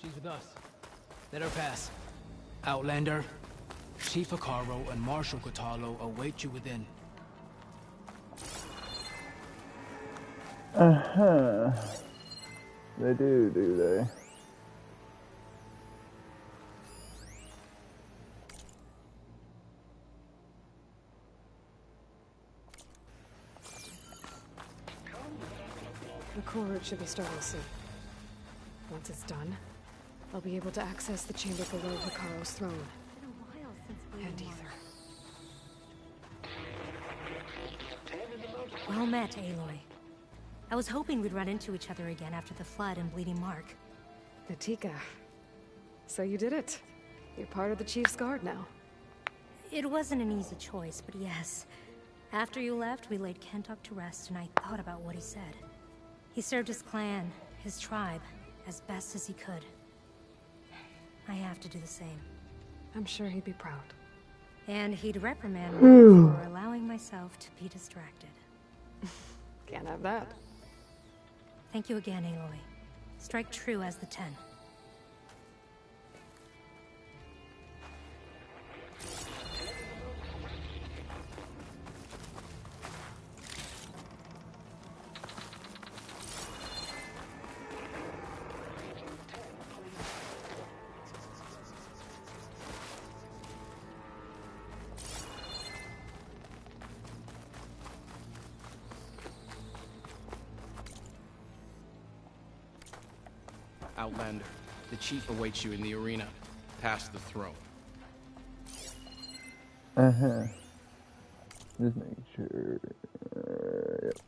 She's with us. Let her pass. Outlander, Chief Hekarro and Marshal Kotallo await you within. Uh-huh. They do they? The core route should be starting soon. Once it's done, I'll be able to access the chamber below Hekarro's throne. It's been a while since And Bleeding Ether. Mark. Well met, Aloy. I was hoping we'd run into each other again after the flood and Bleeding Mark. Natika. So you did it. You're part of the Chief's Guard now. It wasn't an easy choice, but yes. After you left, we laid Kentok to rest, and I thought about what he said. He served his clan, his tribe, as best as he could. I have to do the same. I'm sure he'd be proud. And he'd reprimand me for allowing myself to be distracted. Can't have that. Thank you again, Aloy. Strike true as the Ten. Outlander, the chief awaits you in the arena, past the throne. Uh-huh. Just making sure. Yep.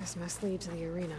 This must lead to the arena.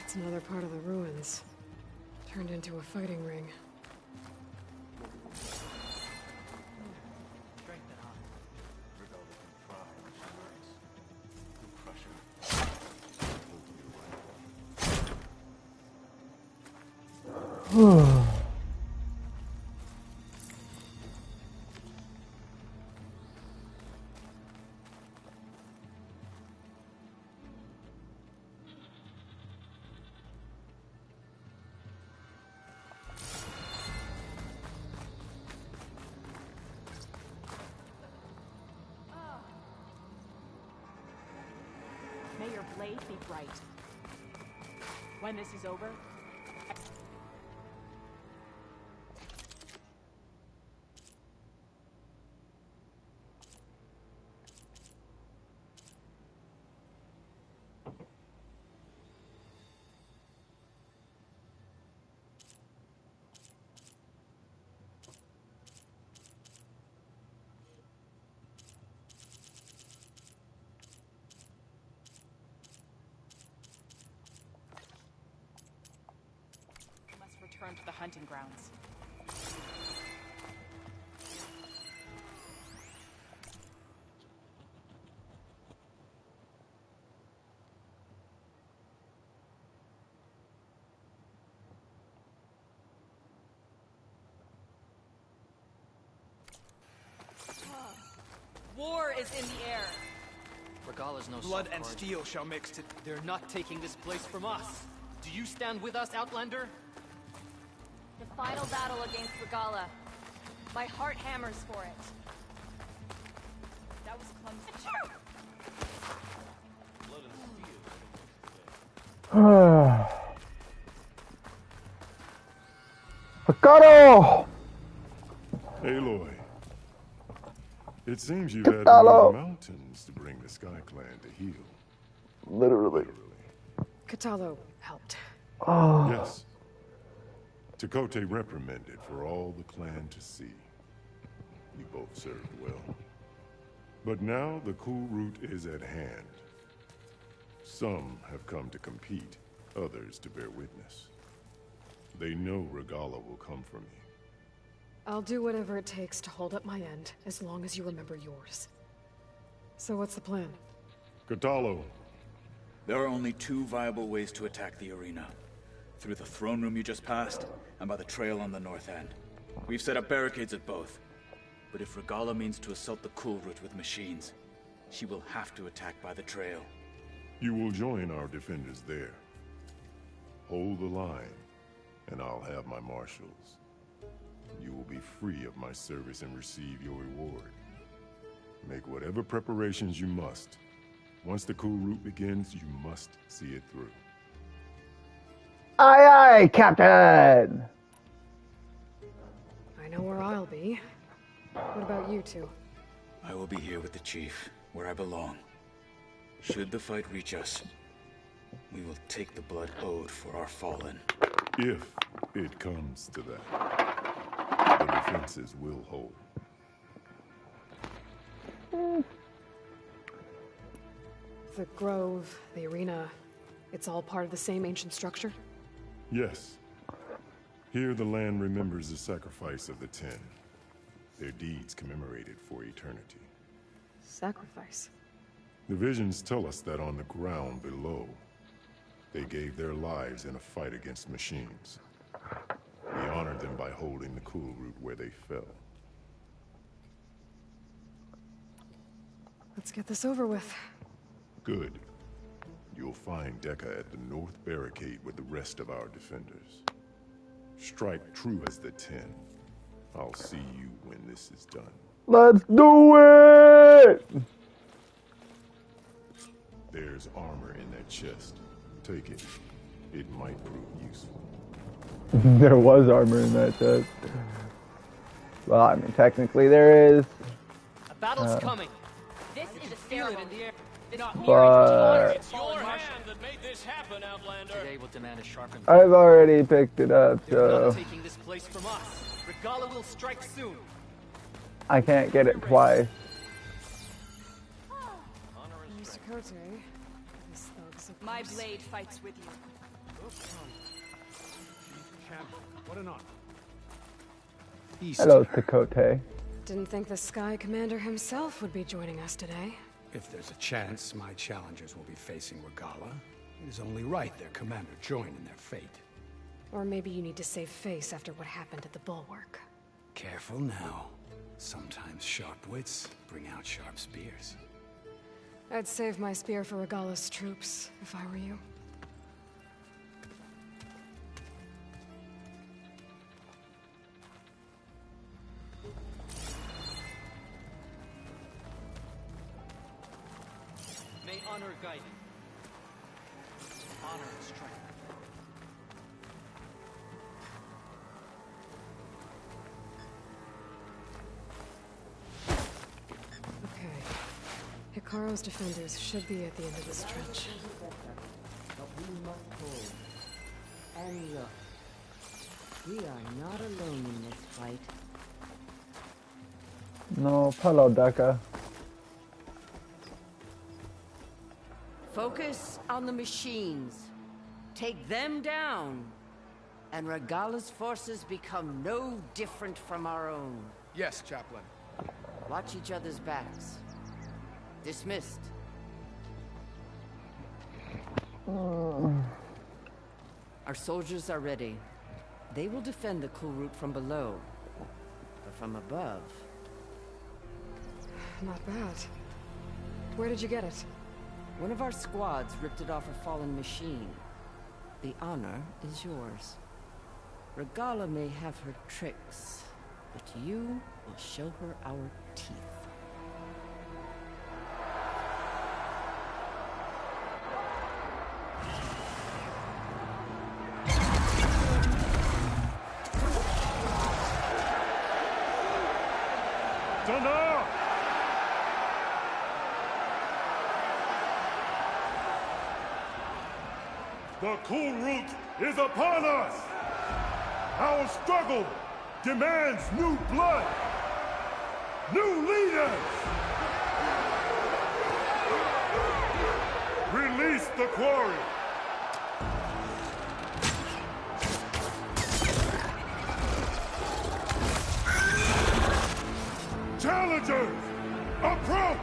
It's another part of the ruins. Turned into a fighting ring. May your blade be bright. When this is over, front of the hunting grounds. War is in the air. Regalla's no Blood soft and card. steel shall mix to... They're not taking this place from us. Do you stand with us, Outlander? The final battle against Regalla. My heart hammers for it. That was clumsy. Ricardo! Aloy. It seems you've had to Catalo. move mountains to bring the Sky Clan to heal. Literally. Catalo helped. Oh. Yes. Tekote reprimanded for all the clan to see. You both served well. But now the cool route is at hand. Some have come to compete, others to bear witness. They know Regalla will come for me. I'll do whatever it takes to hold up my end, as long as you remember yours. So what's the plan? Kotallo. There are only two viable ways to attack the arena. Through the throne room you just passed, and by the trail on the north end. We've set up barricades at both. But if Regalla means to assault the cool route with machines, she will have to attack by the trail. You will join our defenders there. Hold the line, and I'll have my marshals. You will be free of my service and receive your reward. Make whatever preparations you must. Once the cool route begins, you must see it through. Aye, aye, Captain! I know where I'll be. What about you two? I will be here with the chief, where I belong. Should the fight reach us, we will take the blood owed for our fallen. If it comes to that, the defenses will hold. The grove, the arena, it's all part of the same ancient structure? Yes. Here the land remembers the sacrifice of the Ten. Their deeds commemorated for eternity. Sacrifice? The visions tell us that on the ground below, they gave their lives in a fight against machines. We honored them by holding the cool route where they fell. Let's get this over with. Good. You'll find Dekka at the north barricade with the rest of our defenders. Strike true as the Ten. I'll see you when this is done. Let's do it! There's armor in that chest. Take it. It might prove useful. There was armor in that chest. Well, I mean, technically there is. A battle's coming. This is a Feel it in the air. It's But it's your hand that made this happen, Outlander. Today will demand a sharpened. I've already picked it up, They're so not taking this place from us. Regalla will strike soon. I can't get it twice. Mr. Kote, these thugs of My yours. blade fights with you. What an honor. Hello, Tekote. Didn't think the Sky Commander himself would be joining us today. If there's a chance my challengers will be facing Regalla, it is only right their commander join in their fate. Or maybe you need to save face after what happened at the Bulwark. Careful now. Sometimes sharp wits bring out sharp spears. I'd save my spear for Regalla's troops, if I were you. May honor guide you. Honor and strength. Okay. Hikaru's defenders should be at the end of this trench. But we must hold. And look, we are not alone in this fight. No, hello, Dekka. Focus on the machines. Take them down. and Regala's forces become no different from our own. Yes, Chaplain. Watch each other's backs. Dismissed. Our soldiers are ready. They will defend the Kulrut from below. But from above... Not bad. Where did you get it? One of our squads ripped it off a fallen machine. The honor is yours. Regala may have her tricks, but you will show her our teeth. Dana! The Kulrut is upon us! Our struggle demands new blood! New leaders! Release the quarry! Challengers, approach!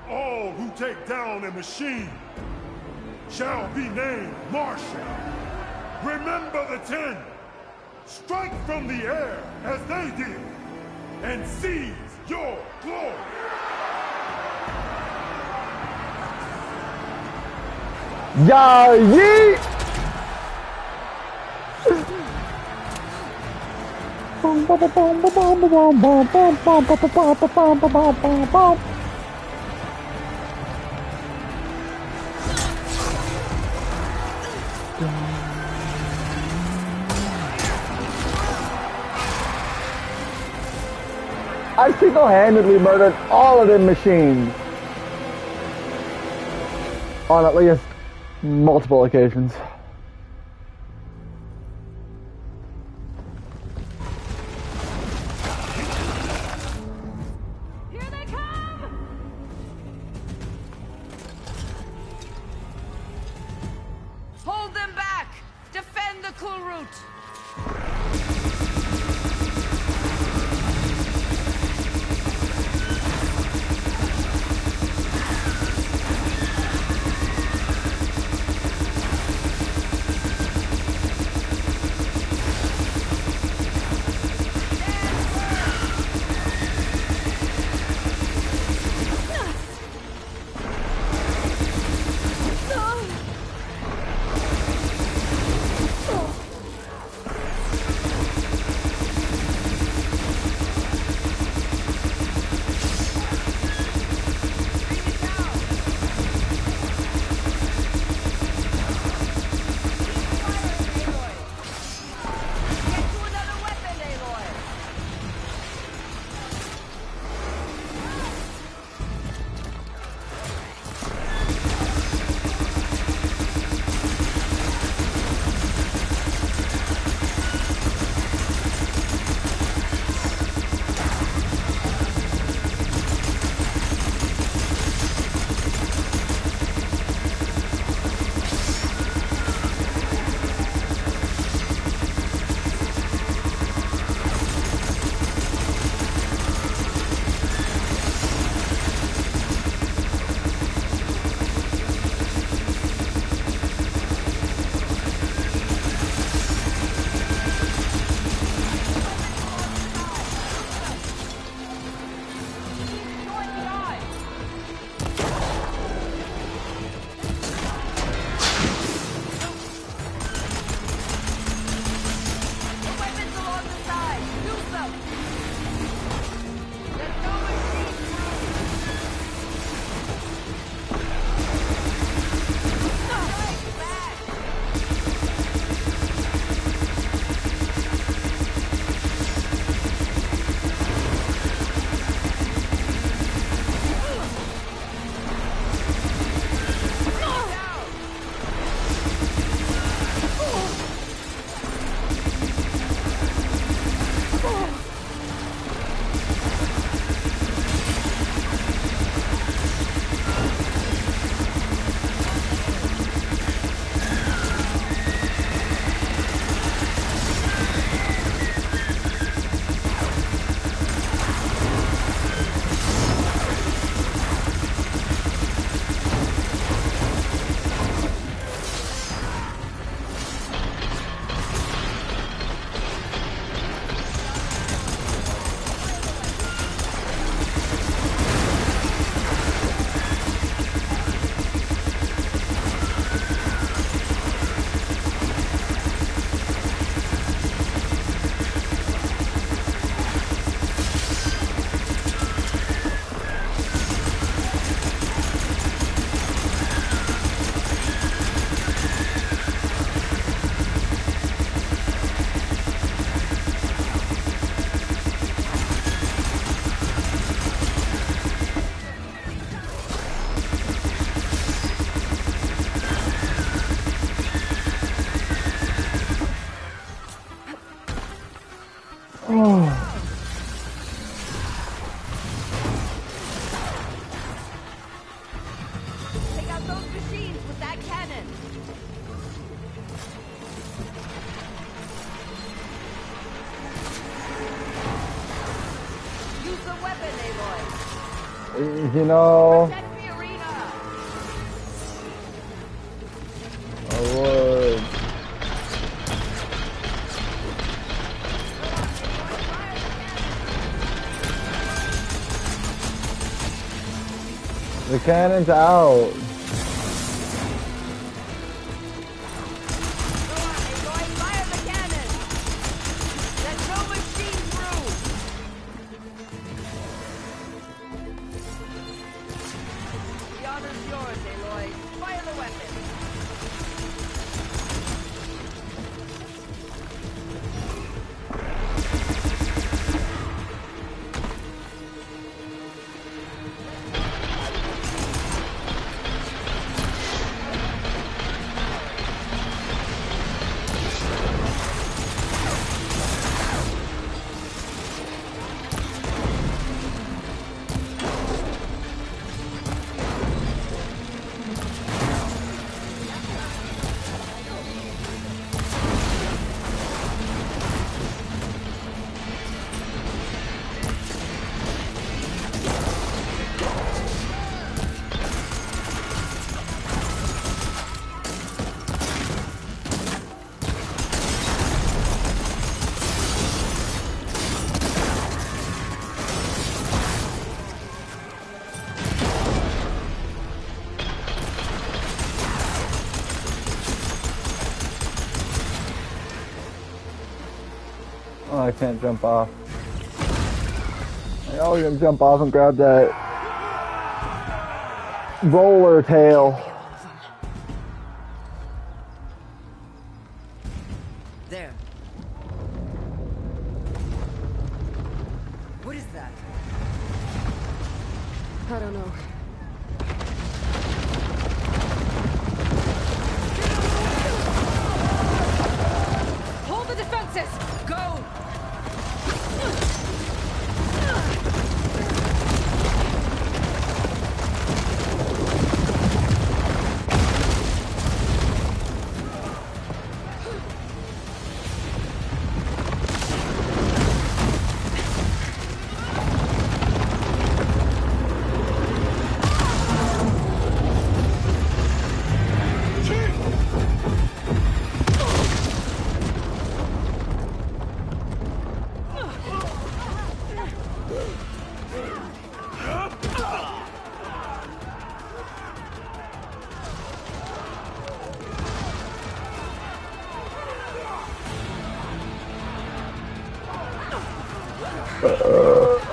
All who take down a machine shall be named Marshal. Remember the 10. Strike from the air as they did, and seize your glory. Yeah, yeet! I single-handedly murdered all of them machines on at least multiple occasions. Here they come! Hold them back! Defend the Kulrut! You know. I would. The cannon's out. Oh, I can't jump off. I was gonna jump off and grab that roller tail. There. What is that? I don't know. Hold the defenses! Go!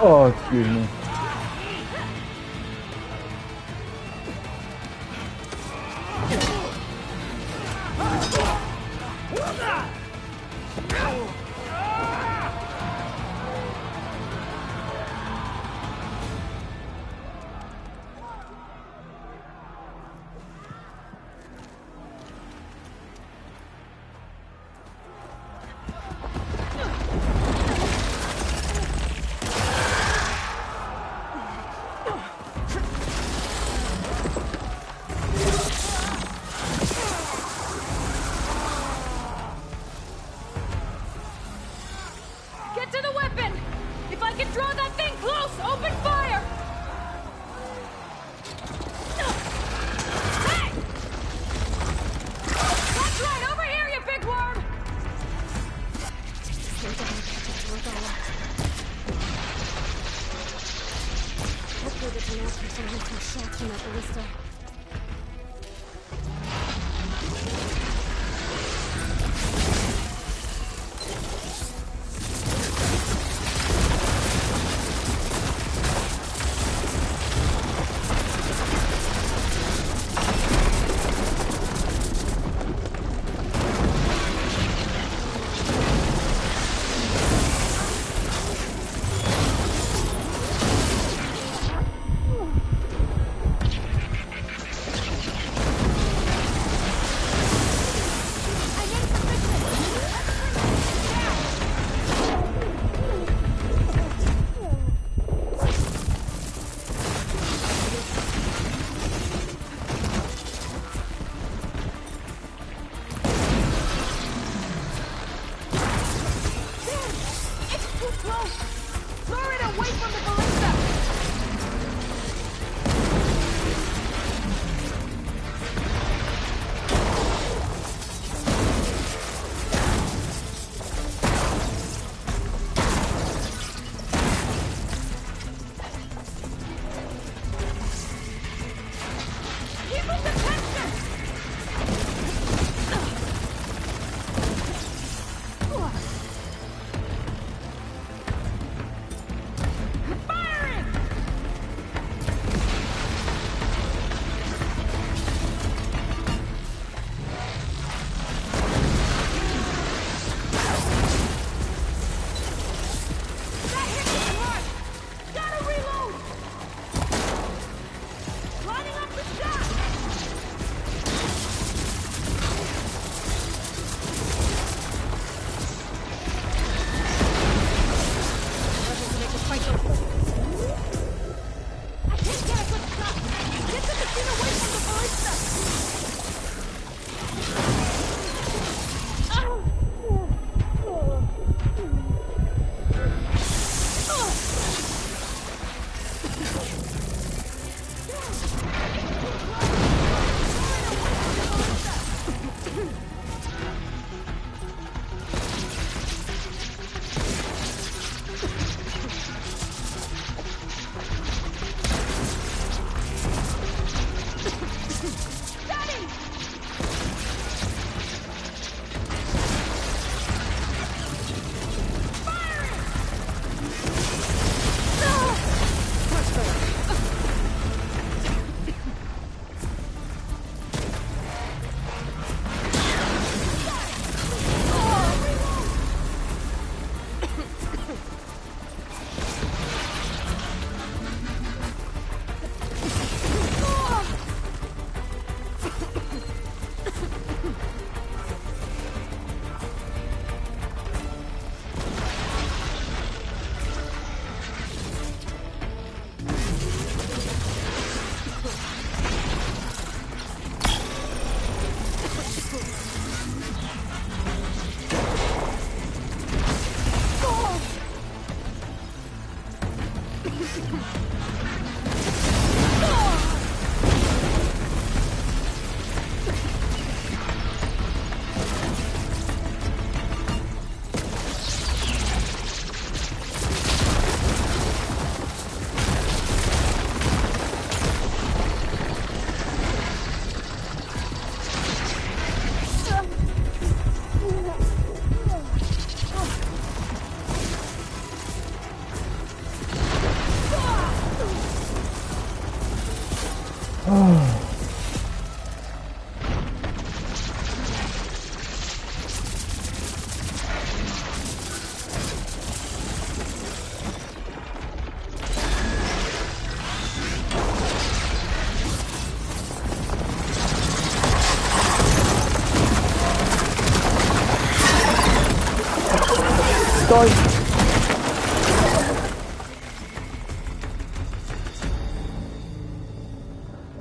Oh, excuse me. Get to the weapon! If I can draw that thing close, open fire! Hey! That's right, over here, you big worm! Hopefully the Tenacity can hit some shots from that ballista.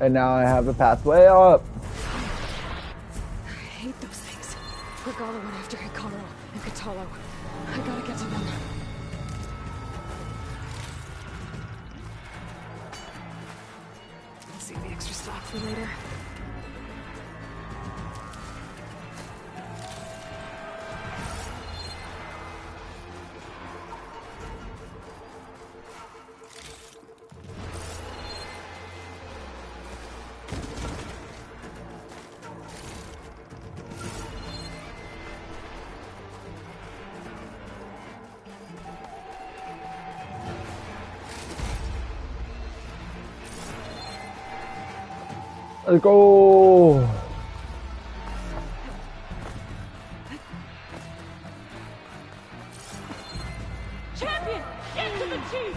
And now I have a pathway up. I hate those things. Regalla went after Hikaru and Kotallo. I gotta get to them. I'll save the extra stock for later. Let's go. Champion, get to the chief!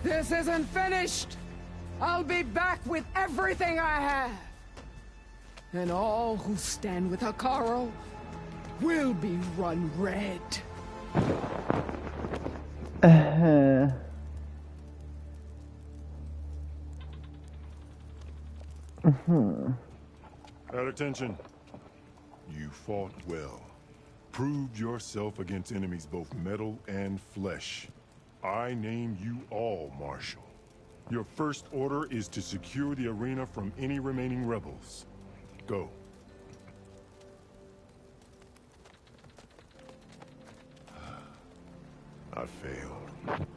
This isn't finished! I'll be back with everything I have! And all who stand with Hikaru will be run red. At attention. You fought well. Proved yourself against enemies both metal and flesh. I name you all Marshal. Your first order is to secure the arena from any remaining rebels. Go. I failed.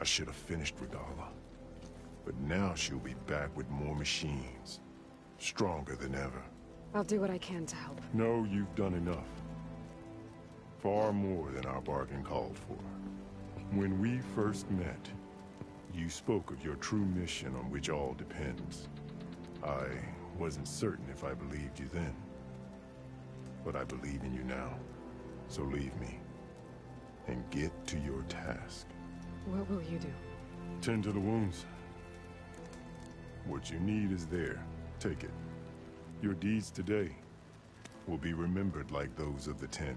I should have finished Regalla. But now she'll be back with more machines. Stronger than ever. I'll do what I can to help. No, you've done enough. Far more than our bargain called for. When we first met, you spoke of your true mission on which all depends. I wasn't certain if I believed you then. But I believe in you now. So leave me. And get to your task. What will you do? Tend to the wounds. What you need is there. Take it. Your deeds today will be remembered like those of the 10.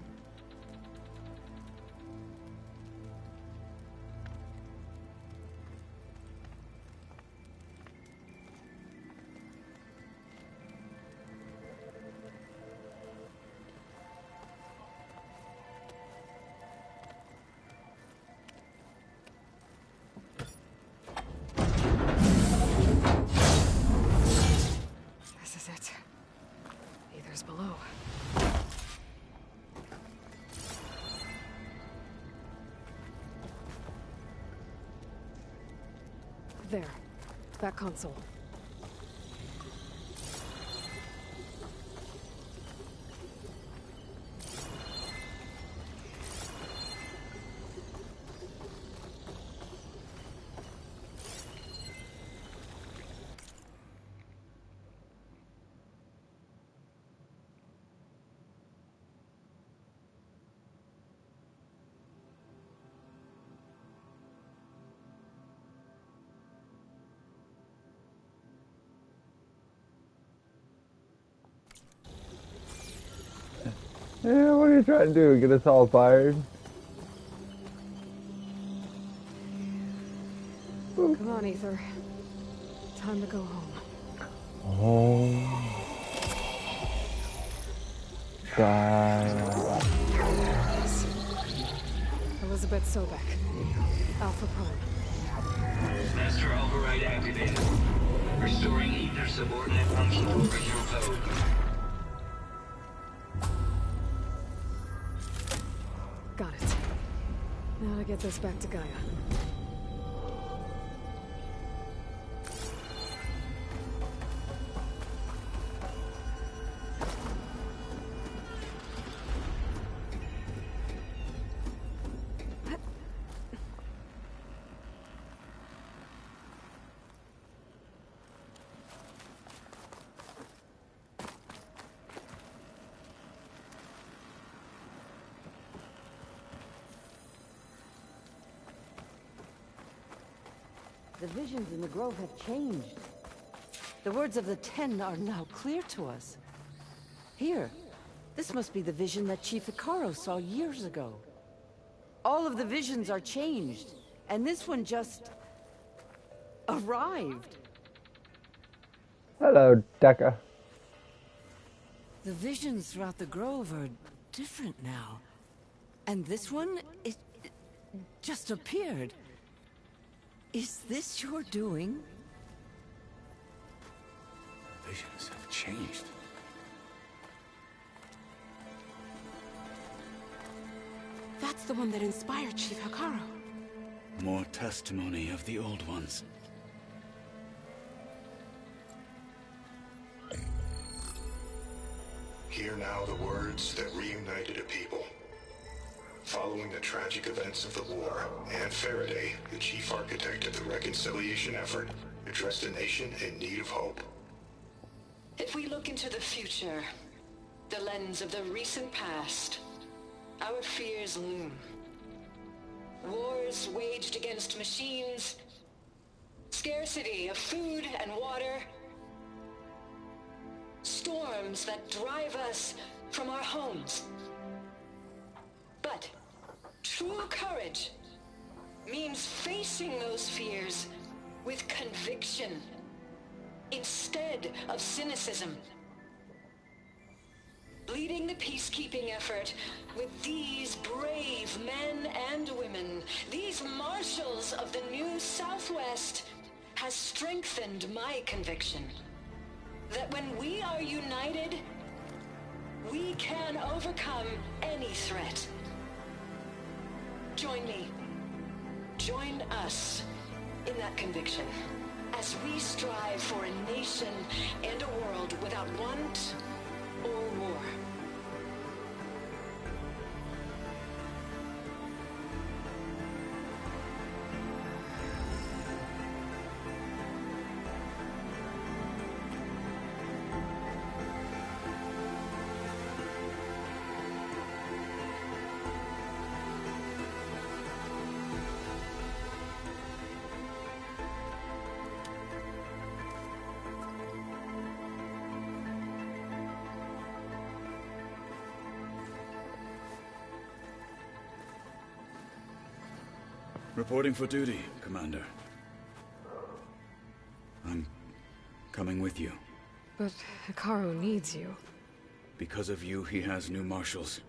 There. That console. Yeah, what are you trying to do? Get us all fired? Come on, Aether. Time to go home. Oh. God. Elizabeth Sobek. Alpha Prime. Master override activated. Restoring Aether subordinate function to original code. Got it. Now to get this back to Gaia. The visions in the Grove have changed. The words of the Ten are now clear to us. Here, this must be the vision that Chief Hekarro saw years ago. All of the visions are changed, and this one just arrived. Hello, Deca. The visions throughout the Grove are different now. And this one, it just appeared. Is this your doing? Visions have changed. That's the one that inspired Chief Hekarro. More testimony of the old ones. Hear now the words that reunited a people. Following the tragic events of the war, Anne Faraday, the chief architect of the reconciliation effort, addressed a nation in need of hope. If we look into the future, the lens of the recent past, our fears loom. Wars waged against machines, scarcity of food and water, storms that drive us from our homes. But true courage means facing those fears with conviction instead of cynicism. Leading the peacekeeping effort with these brave men and women, these marshals of the new Southwest, has strengthened my conviction that when we are united, we can overcome any threat. Join me. Join us in that conviction as we strive for a nation and a world without want or war. Reporting for duty, Commander. I'm coming with you. But Hekarro needs you. Because of you, he has new marshals.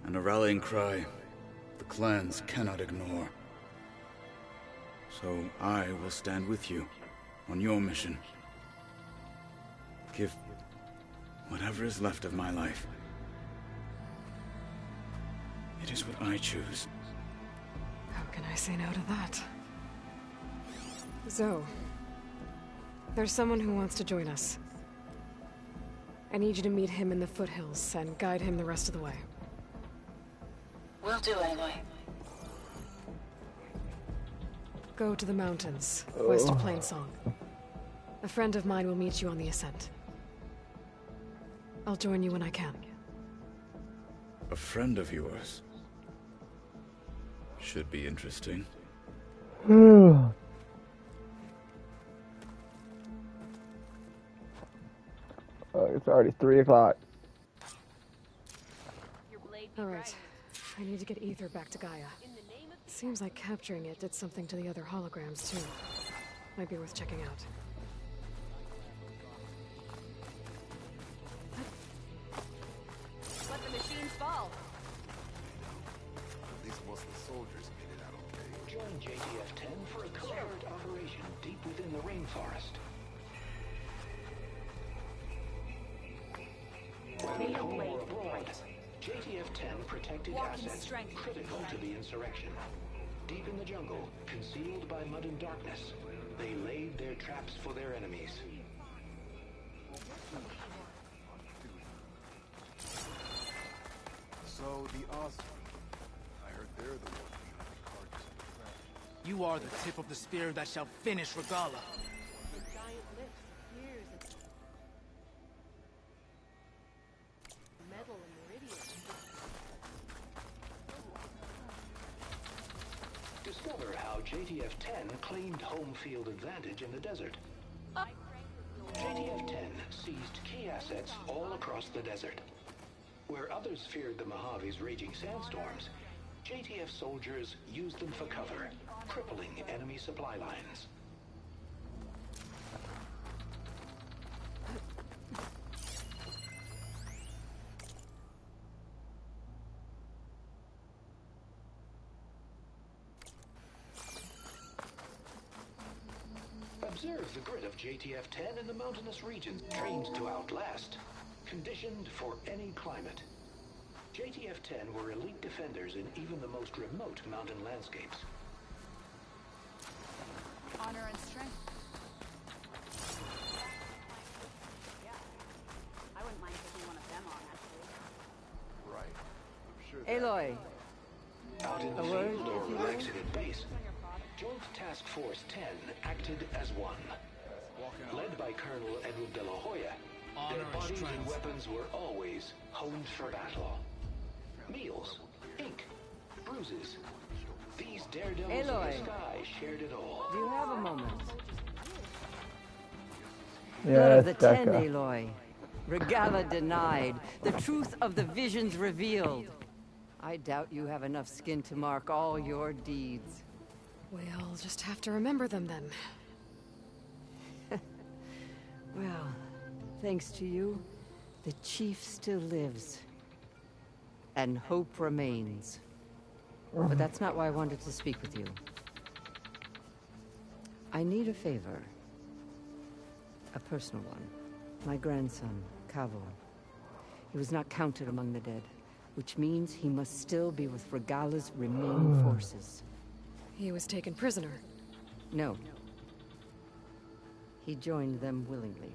And a rallying cry the clans cannot ignore. So I will stand with you on your mission. Give whatever is left of my life. It is what I choose. How can I say no to that? Zoe. There's someone who wants to join us. I need you to meet him in the foothills and guide him the rest of the way. Will do, Aloy. Go to the mountains, west of Plainsong. A friend of mine will meet you on the ascent. I'll join you when I can. A friend of yours? Should be interesting. It's already 3 o'clock. Alright. I need to get Ether back to Gaia. Seems like capturing it did something to the other holograms, too. Might be worth checking out. Let the machines fall. At least most of the soldiers made it out okay. Join JTF-10 for a covert operation deep within the rainforest. Whether home or abroad, JTF-10 protected assets critical to the insurrection. Deep in the jungle, concealed by mud and darkness, they laid their traps for their enemies. So the Osprey, I heard they're the ones behind the carcass of the crash. You are the tip of the spear that shall finish Regalla. Discover how JTF-10 claimed home field advantage in the desert. JTF-10 seized key assets all across the desert. Where others feared the Mojave's raging sandstorms, JTF soldiers used them for cover, crippling enemy supply lines. Observe the grit of JTF-10 in the mountainous regions, trained to outlast, conditioned for any climate. JTF-10 were elite defenders in even the most remote mountain landscapes. Honor and strength. Yeah. I wouldn't mind taking one of them on, actually. Right. I'm sure Aloy. Out in the field or accident base, Joint Task Force 10 acted as one. Led by Colonel Edward de la Hoya, their bodies and weapons were always honed for battle. Meals, ink, bruises. These daredevils of the sky shared it all. Do you have a moment? Yeah, Blood of the Ten, Becca. Aloy. Regalla denied. The truth of the visions revealed. I doubt you have enough skin to mark all your deeds. We'll just have to remember them then. Well, thanks to you, the Chief still lives. And hope remains. But that's not why I wanted to speak with you. I need a favor. A personal one. My grandson, Cavo. He was not counted among the dead, which means he must still be with Regalla's remaining forces. He was taken prisoner. No. He joined them willingly.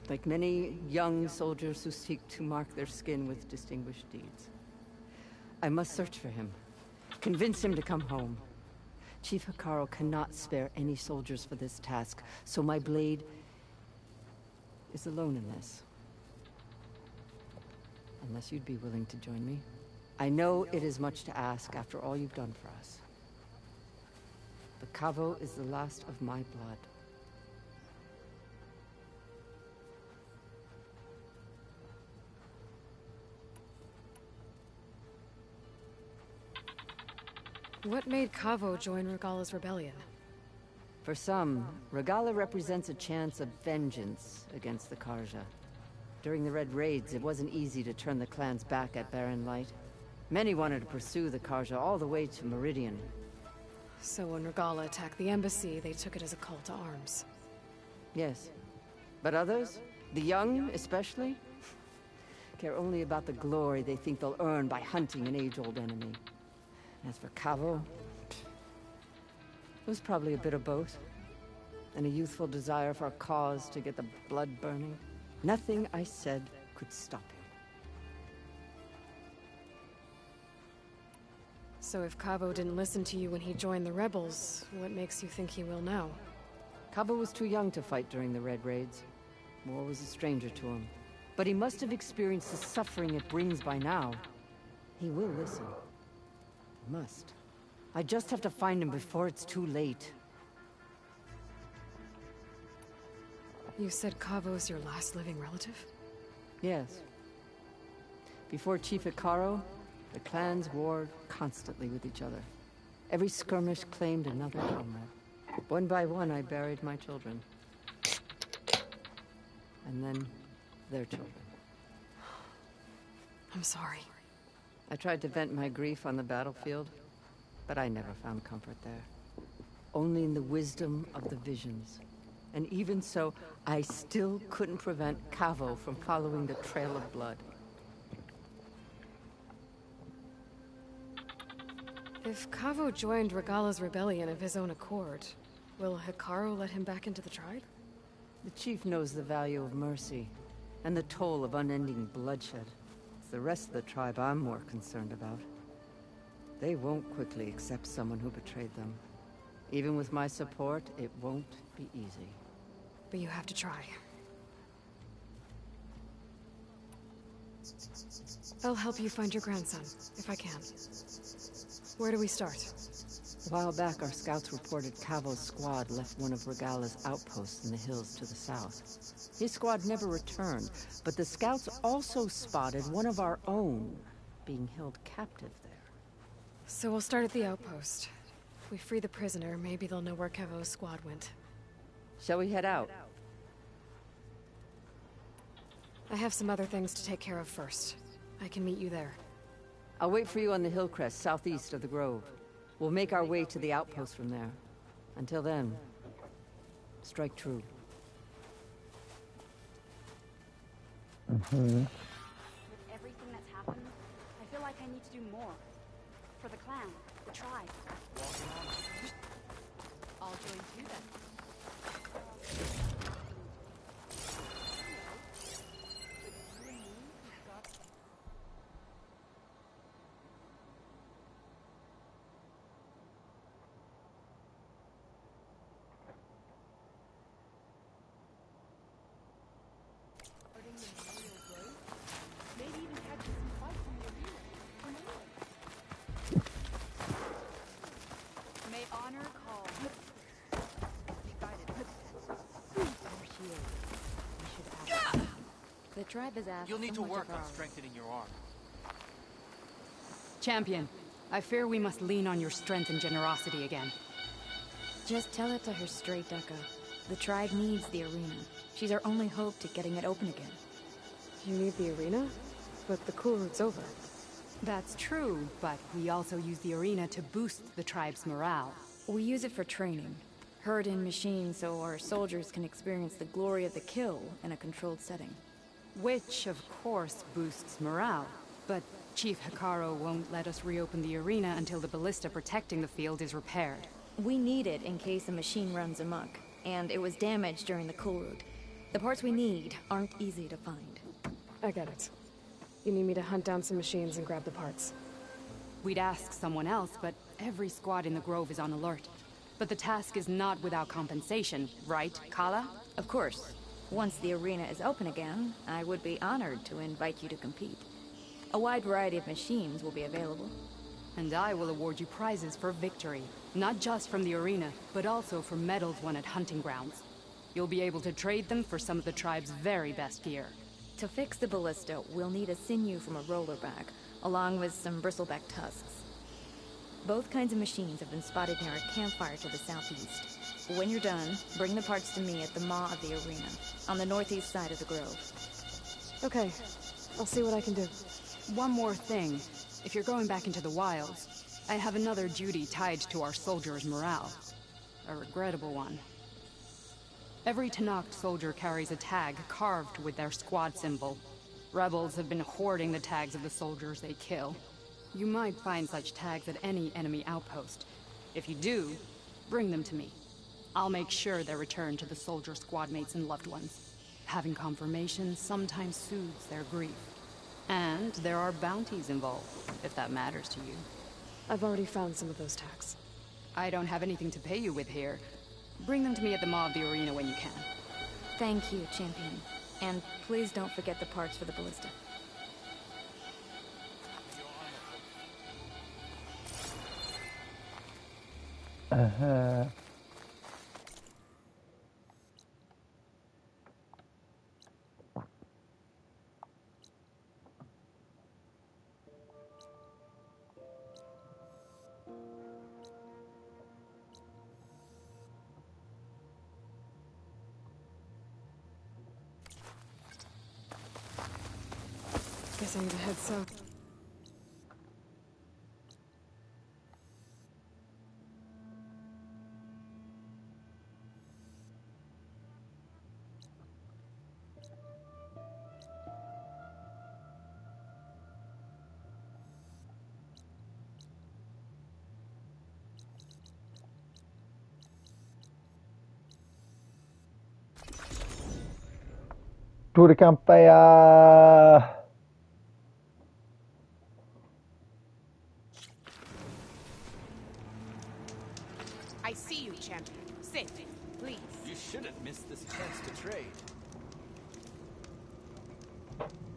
Like many young soldiers who seek to mark their skin with distinguished deeds. I must search for him. Convince him to come home. Chief Hekarro cannot spare any soldiers for this task, so my blade is alone in this. Unless you'd be willing to join me. I know it is much to ask after all you've done for us. But Cavo is the last of my blood. What made Cavo join Regalla's rebellion? For some, Regalla represents a chance of vengeance against the Carja. During the Red Raids, it wasn't easy to turn the clans back at Barren Light. Many wanted to pursue the Carja all the way to Meridian. So when Regalla attacked the embassy, they took it as a call to arms. Yes. But others, the young especially, care only about the glory they think they'll earn by hunting an age-old enemy. As for Cavo, it was probably a bit of both. and a youthful desire for a cause to get the blood burning. Nothing I said could stop him. So if Cabo didn't listen to you when he joined the rebels, what makes you think he will now? Cabo was too young to fight during the Red Raids. War was a stranger to him. But he must have experienced the suffering it brings by now. He will listen. He must. I just have to find him before it's too late. You said Cavo's your last living relative? Yes. Before Chief Hekarro, the clans warred constantly with each other. Every skirmish claimed another comrade. One by one, I buried my children. And then their children. I'm sorry. I tried to vent my grief on the battlefield, but I never found comfort there. Only in the wisdom of the visions. And even so, I still couldn't prevent Cavo from following the trail of blood. If Cavo joined Regala's rebellion of his own accord, will Hekarro let him back into the tribe? The chief knows the value of mercy, and the toll of unending bloodshed. It's the rest of the tribe I'm more concerned about. They won't quickly accept someone who betrayed them. Even with my support, it won't be easy. But you have to try. I'll help you find your grandson, if I can. Where do we start? A while back, our scouts reported Cavo's squad left one of Regala's outposts in the hills to the south. His squad never returned, but the scouts also spotted one of our own being held captive there. So we'll start at the outpost. If we free the prisoner, maybe they'll know where Cavo's squad went. Shall we head out? I have some other things to take care of first. I can meet you there. I'll wait for you on the hill crest southeast of the grove. We'll make our way to the outpost from there. Until then, strike true. Mm-hmm. With everything that's happened, I feel like I need to do more. For the clan, the tribe. I'll join you then. The tribe is asked. You'll need to work on strengthening your arm. Champion, I fear we must lean on your strength and generosity again. Just tell it to her straight, Dekka. The tribe needs the arena. She's our only hope to getting it open again. You need the arena? But the cool route's over. That's true, but we also use the arena to boost the tribe's morale. We use it for training. Herd in machines so our soldiers can experience the glory of the kill in a controlled setting. Which, of course, boosts morale. But Chief Hekarro won't let us reopen the arena until the ballista protecting the field is repaired. We need it in case a machine runs amok, and it was damaged during the cool route. The parts we need aren't easy to find. I get it. You need me to hunt down some machines and grab the parts. We'd ask someone else, but every squad in the Grove is on alert. But the task is not without compensation, right, Kala? Of course. Once the arena is open again, I would be honored to invite you to compete. A wide variety of machines will be available. And I will award you prizes for victory. Not just from the arena, but also for medals won at hunting grounds. You'll be able to trade them for some of the tribe's very best gear. To fix the ballista, we'll need a sinew from a rollerback, along with some bristleback tusks. Both kinds of machines have been spotted near a campfire to the southeast. When you're done, bring the parts to me at the maw of the arena, on the northeast side of the grove. Okay, I'll see what I can do. One more thing. If you're going back into the wilds, I have another duty tied to our soldiers' morale. A regrettable one. Every Tenakth soldier carries a tag carved with their squad symbol. Rebels have been hoarding the tags of the soldiers they kill. You might find such tags at any enemy outpost. If you do, bring them to me. I'll make sure they're returned to the soldier squad mates and loved ones. Having confirmation sometimes soothes their grief. And there are bounties involved, if that matters to you. I've already found some of those tags. I don't have anything to pay you with here. Bring them to me at the Maw of the Arena when you can. Thank you, Champion. And please don't forget the parts for the ballista. Uh-huh. Guess I need to head south. Tour Campea. I see you, champion. Sit, please. You shouldn't miss this chance to trade.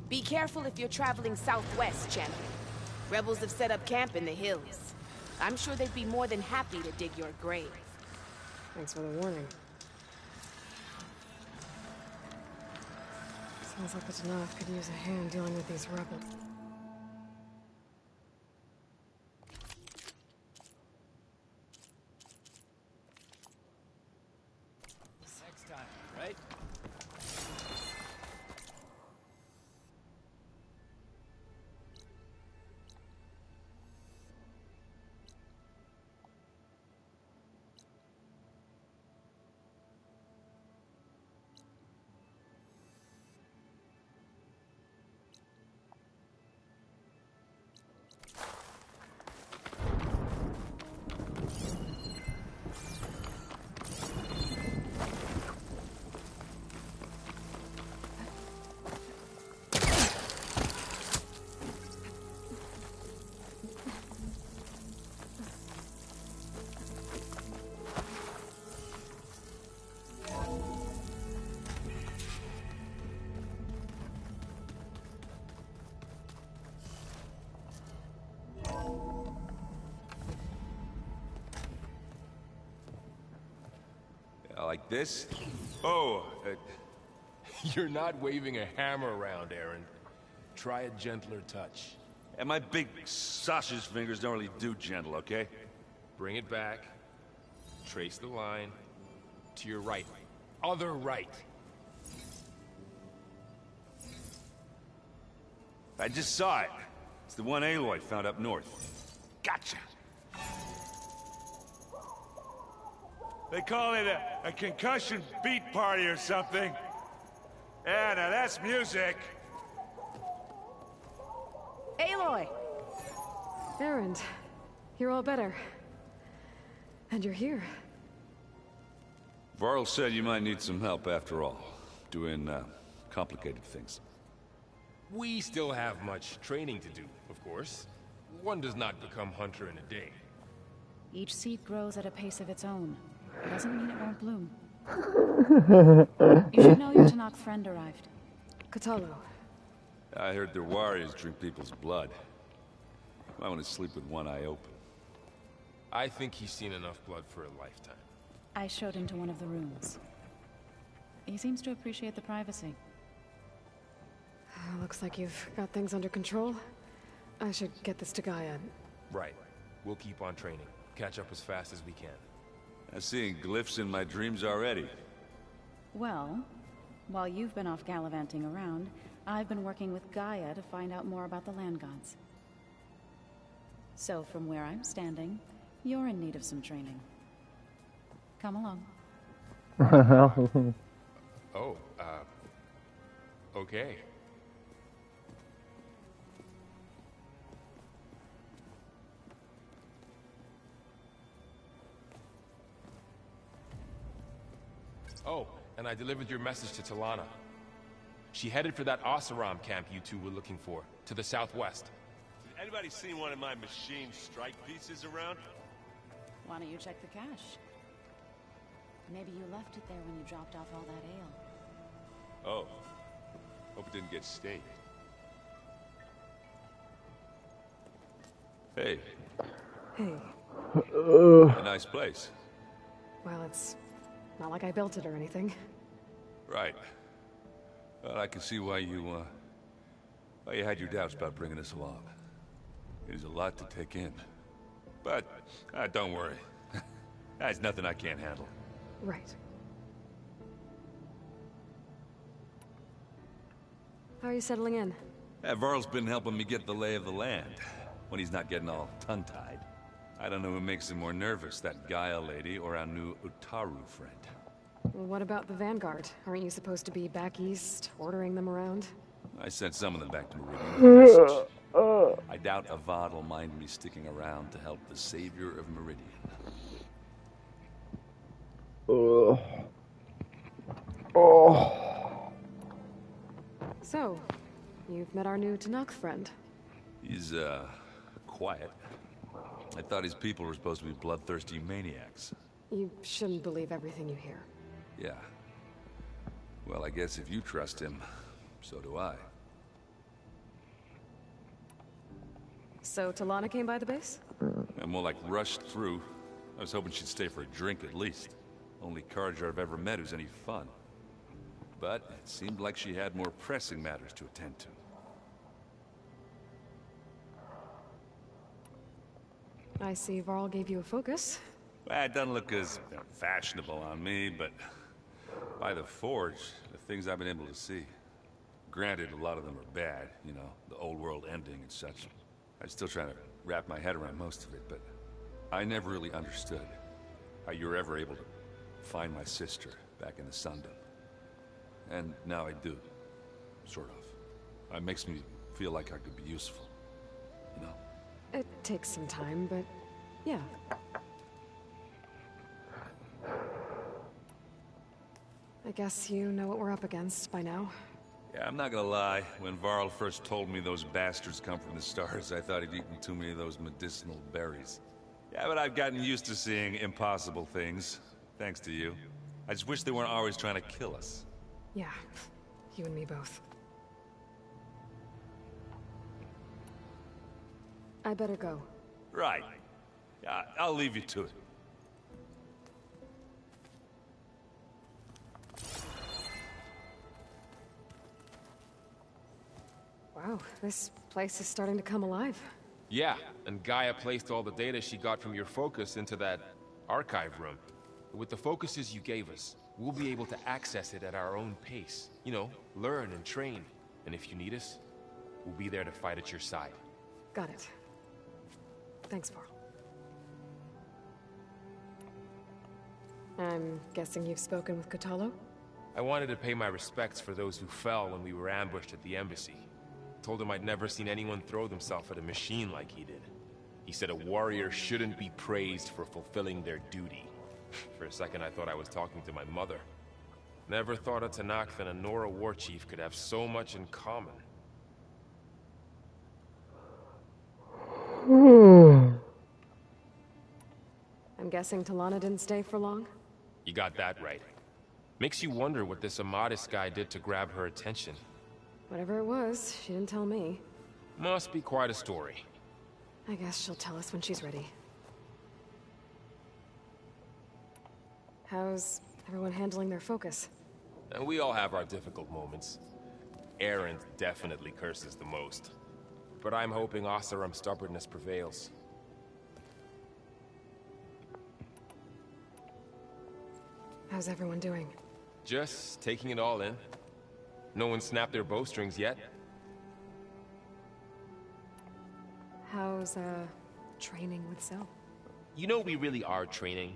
Be careful if you're traveling southwest, champion. Rebels have set up camp in the hills. I'm sure they'd be more than happy to dig your grave. Thanks for the warning. Sounds like the Tenakth could use a hand dealing with these rebels. Next time, right? Like this? Oh, you're not waving a hammer around, Aaron. Try a gentler touch. And my big sausage fingers don't really do gentle, okay? Bring it back. Trace the line. To your right. Other right. I just saw it. It's the one Aloy found up north. Gotcha! They call it a concussion beat party or something. Yeah, now that's music. Aloy! Erend, you're all better. And you're here. Varl said you might need some help after all. Doing, complicated things. We still have much training to do, of course. One does not become hunter in a day. Each seed grows at a pace of its own. Doesn't mean it won't bloom. You should know your Tenakth friend arrived. Kotallo. I heard their warriors drink people's blood. I want to sleep with one eye open. I think he's seen enough blood for a lifetime. I showed him to one of the rooms. He seems to appreciate the privacy. Looks like you've got things under control. I should get this to Gaia. Right. We'll keep on training. Catch up as fast as we can. I'm seeing glyphs in my dreams already. Well, while you've been off gallivanting around, I've been working with Gaia to find out more about the land gods. So from where I'm standing, you're in need of some training. Come along. Okay. Oh, and I delivered your message to Talana. She headed for that Oseram camp you two were looking for, to the southwest. Has anybody seen one of my machine strike pieces around? Why don't you check the cache? Maybe you left it there when you dropped off all that ale. Oh. Hope it didn't get staked. Hey. Hey. A nice place. Well, it's not like I built it or anything. Right. Well, I can see why you had your doubts about bringing us along. It is a lot to take in. But, don't worry. That's nothing I can't handle. Right. How are you settling in? Varl's been helping me get the lay of the land, when he's not getting all tongue-tied. I don't know who makes him more nervous, that Gaia lady or our new Utaru friend. Well, what about the Vanguard? Aren't you supposed to be back east, ordering them around? I sent some of them back to Meridian. I doubt Avad will mind me sticking around to help the savior of Meridian. So, you've met our new Tanakh friend. He's, quiet. I thought his people were supposed to be bloodthirsty maniacs. You shouldn't believe everything you hear. Yeah. Well, I guess if you trust him, so do I. So, Talana came by the base? I'm more like rushed through. I was hoping she'd stay for a drink at least. Only Carja I've ever met who's any fun. But it seemed like she had more pressing matters to attend to. I see Varl gave you a focus. Well, it doesn't look as fashionable on me, but by the Forge, the things I've been able to see. Granted, a lot of them are bad, you know, the old world ending and such. I'm still trying to wrap my head around most of it, but I never really understood how you were ever able to find my sister back in the Sundom. And now I do, sort of. It makes me feel like I could be useful, you know? It takes some time, but yeah. I guess you know what we're up against by now. Yeah, I'm not gonna lie. When Varl first told me those bastards come from the stars, I thought he'd eaten too many of those medicinal berries. Yeah, but I've gotten used to seeing impossible things, thanks to you. I just wish they weren't always trying to kill us. Yeah, you and me both. I better go. Right. Yeah, I'll leave you to it. Wow, this place is starting to come alive. Yeah, and Gaia placed all the data she got from your focus into that archive room. With the focuses you gave us, we'll be able to access it at our own pace. You know, learn and train. And if you need us, we'll be there to fight at your side. Got it. Thanks, Varl. I'm guessing you've spoken with Kotallo? I wanted to pay my respects for those who fell when we were ambushed at the embassy. Told him I'd never seen anyone throw themselves at a machine like he did. He said a warrior shouldn't be praised for fulfilling their duty. For a second I thought I was talking to my mother. Never thought a Tanakh and a Nora war chief could have so much in common. I'm guessing Talana didn't stay for long? You got that right. Makes you wonder what this Amadis guy did to grab her attention. Whatever it was, she didn't tell me. Must be quite a story. I guess she'll tell us when she's ready. How's everyone handling their focus? And we all have our difficult moments. Erend definitely curses the most. But I'm hoping Oseram's stubbornness prevails. How's everyone doing? Just taking it all in. No one snapped their bowstrings yet. How's, training with Zell? You know we really are training.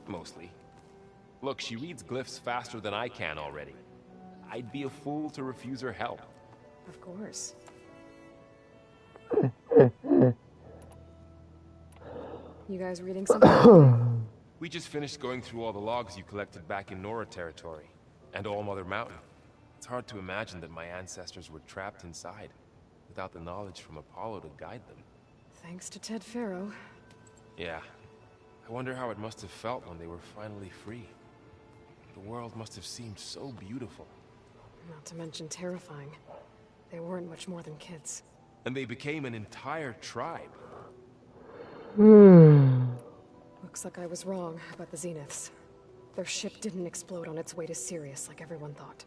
Mostly. Look, she reads glyphs faster than I can already. I'd be a fool to refuse her help. Of course. You guys reading something? We just finished going through all the logs you collected back in Nora territory, and All Mother Mountain. It's hard to imagine that my ancestors were trapped inside, without the knowledge from Apollo to guide them. Thanks to Ted Faro. Yeah. I wonder how it must have felt when they were finally free. The world must have seemed so beautiful. Not to mention terrifying. They weren't much more than kids. And they became an entire tribe. Looks like I was wrong about the Zeniths. Their ship didn't explode on its way to Sirius like everyone thought.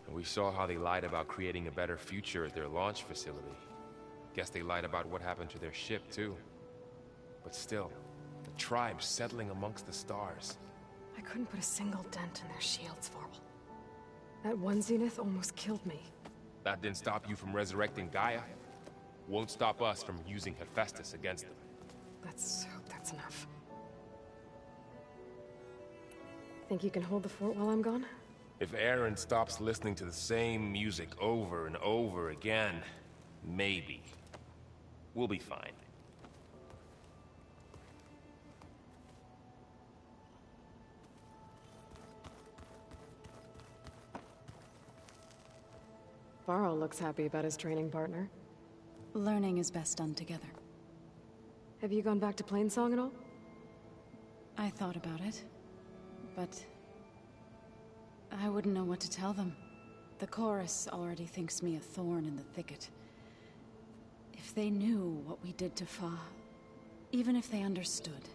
And we saw how they lied about creating a better future at their launch facility. Guess they lied about what happened to their ship, too. But still, the tribe settling amongst the stars. I couldn't put a single dent in their shields, Varl. That one Zenith almost killed me. That didn't stop you from resurrecting Gaia. Won't stop us from using Hephaestus against them. Let's hope that's enough. Think you can hold the fort while I'm gone? If Aaron stops listening to the same music over and over again, maybe. We'll be fine. Varl looks happy about his training partner. Learning is best done together. Have you gone back to Plainsong at all? I thought about it, but I wouldn't know what to tell them. The chorus already thinks me a thorn in the thicket. If they knew what we did to Fa, even if they understood,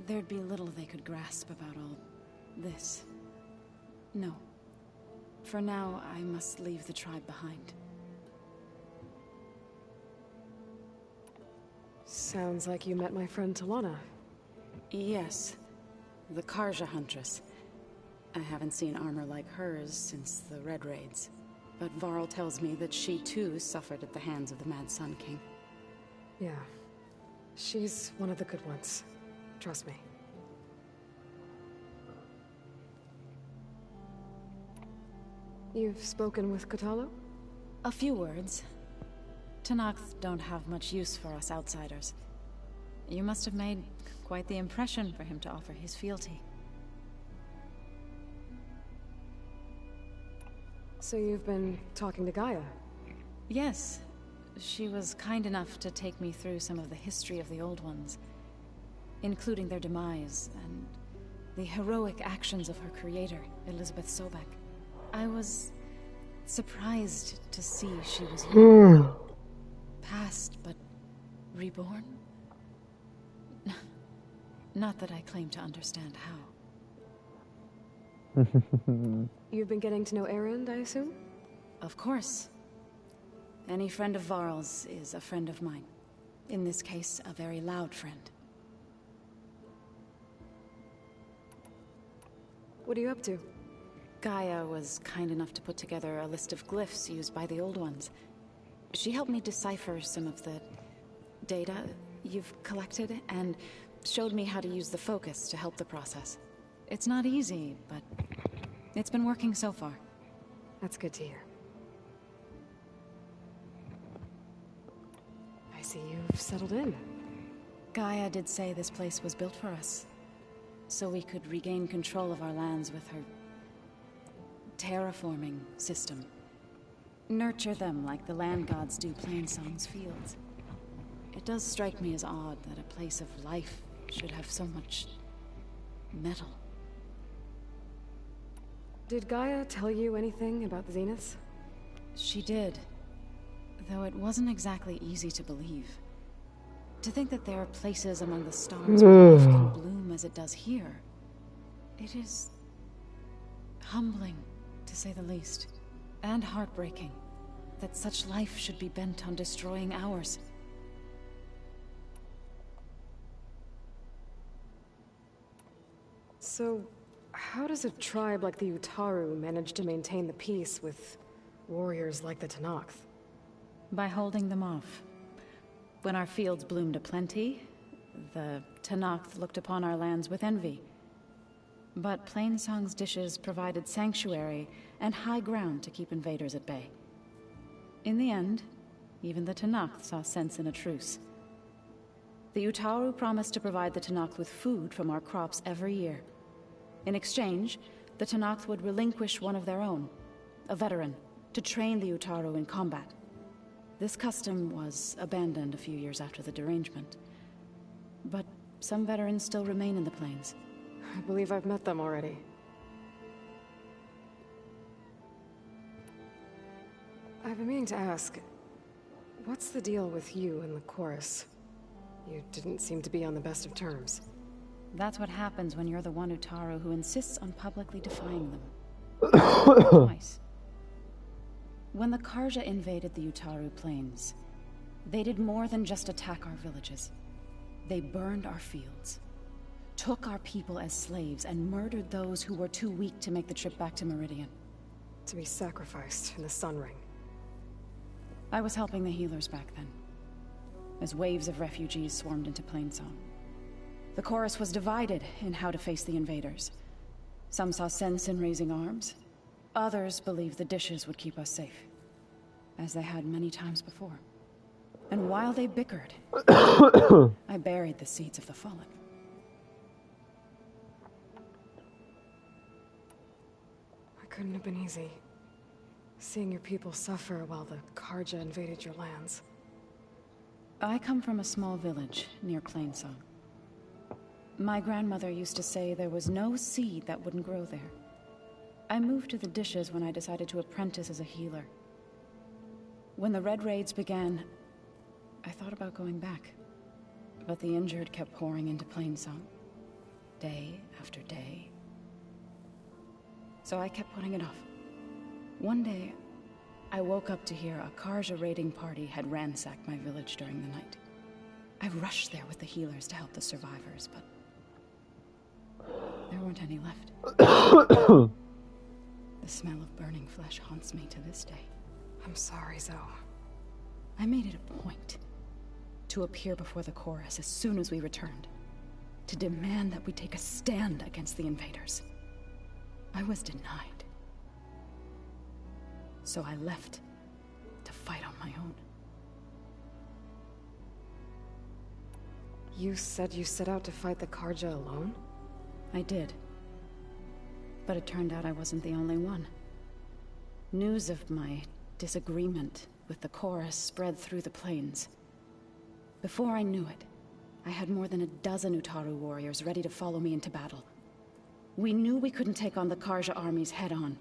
there'd be little they could grasp about all this. No. For now, I must leave the tribe behind. Sounds like you met my friend Talana. Yes. The Karja Huntress. I haven't seen armor like hers since the Red Raids. But Varl tells me that she too suffered at the hands of the Mad Sun King. Yeah. She's one of the good ones. Trust me. You've spoken with Kotallo? A few words. Tenakth don't have much use for us outsiders. You must have made quite the impression for him to offer his fealty. So you've been talking to Gaia? Yes. She was kind enough to take me through some of the history of the Old Ones, including their demise and the heroic actions of her creator, Elizabeth Sobek. I was surprised to see she was past, but reborn? Not that I claim to understand how. You've been getting to know Erend, I assume? Of course. Any friend of Varl's is a friend of mine. In this case, a very loud friend. What are you up to? Gaia was kind enough to put together a list of glyphs used by the Old Ones. She helped me decipher some of the data you've collected, and showed me how to use the focus to help the process. It's not easy, but it's been working so far. That's good to hear. I see you've settled in. Gaia did say this place was built for us, so we could regain control of our lands with her terraforming system. Nurture them like the land gods do Plainsong's fields. It does strike me as odd that a place of life should have so much metal. Did Gaia tell you anything about the Zeniths? She did, though it wasn't exactly easy to believe. To think that there are places among the stars where life can bloom as it does here. It is humbling, to say the least, and heartbreaking that such life should be bent on destroying ours. So, how does a tribe like the Utaru manage to maintain the peace with warriors like the Tenakth? By holding them off. When our fields bloomed aplenty, the Tenakth looked upon our lands with envy. But Plainsong's dishes provided sanctuary and high ground to keep invaders at bay. In the end, even the Tenakth saw sense in a truce. The Utaru promised to provide the Tenakth with food from our crops every year. In exchange, the Tenakth would relinquish one of their own, a veteran, to train the Utaru in combat. This custom was abandoned a few years after the derangement. But some veterans still remain in the plains. I believe I've met them already. I've been meaning to ask, what's the deal with you and the chorus? You didn't seem to be on the best of terms. That's what happens when you're the one Utaru who insists on publicly defying them. Twice. When the Karja invaded the Utaru plains, they did more than just attack our villages. They burned our fields, took our people as slaves, and murdered those who were too weak to make the trip back to Meridian. To be sacrificed in the Sun Ring. I was helping the healers back then, as waves of refugees swarmed into Plainsong. The chorus was divided in how to face the invaders. Some saw sense in raising arms. Others believed the dishes would keep us safe, as they had many times before. And while they bickered, I buried the seeds of the fallen. It couldn't have been easy. Seeing your people suffer while the Karja invaded your lands. I come from a small village near Plainsong. My grandmother used to say there was no seed that wouldn't grow there. I moved to the dishes when I decided to apprentice as a healer. When the Red Raids began, I thought about going back. But the injured kept pouring into Plainsong, day after day. So I kept putting it off. One day, I woke up to hear a Karja raiding party had ransacked my village during the night. I rushed there with the healers to help the survivors, but there weren't any left. The smell of burning flesh haunts me to this day. I'm sorry, Zoe. I made it a point to appear before the chorus as soon as we returned, to demand that we take a stand against the invaders. I was denied. So I left to fight on my own. You said you set out to fight the Karja alone? I did. But it turned out I wasn't the only one. News of my disagreement with the chorus spread through the plains. Before I knew it, I had more than a dozen Utaru warriors ready to follow me into battle. We knew we couldn't take on the Karja armies head-on.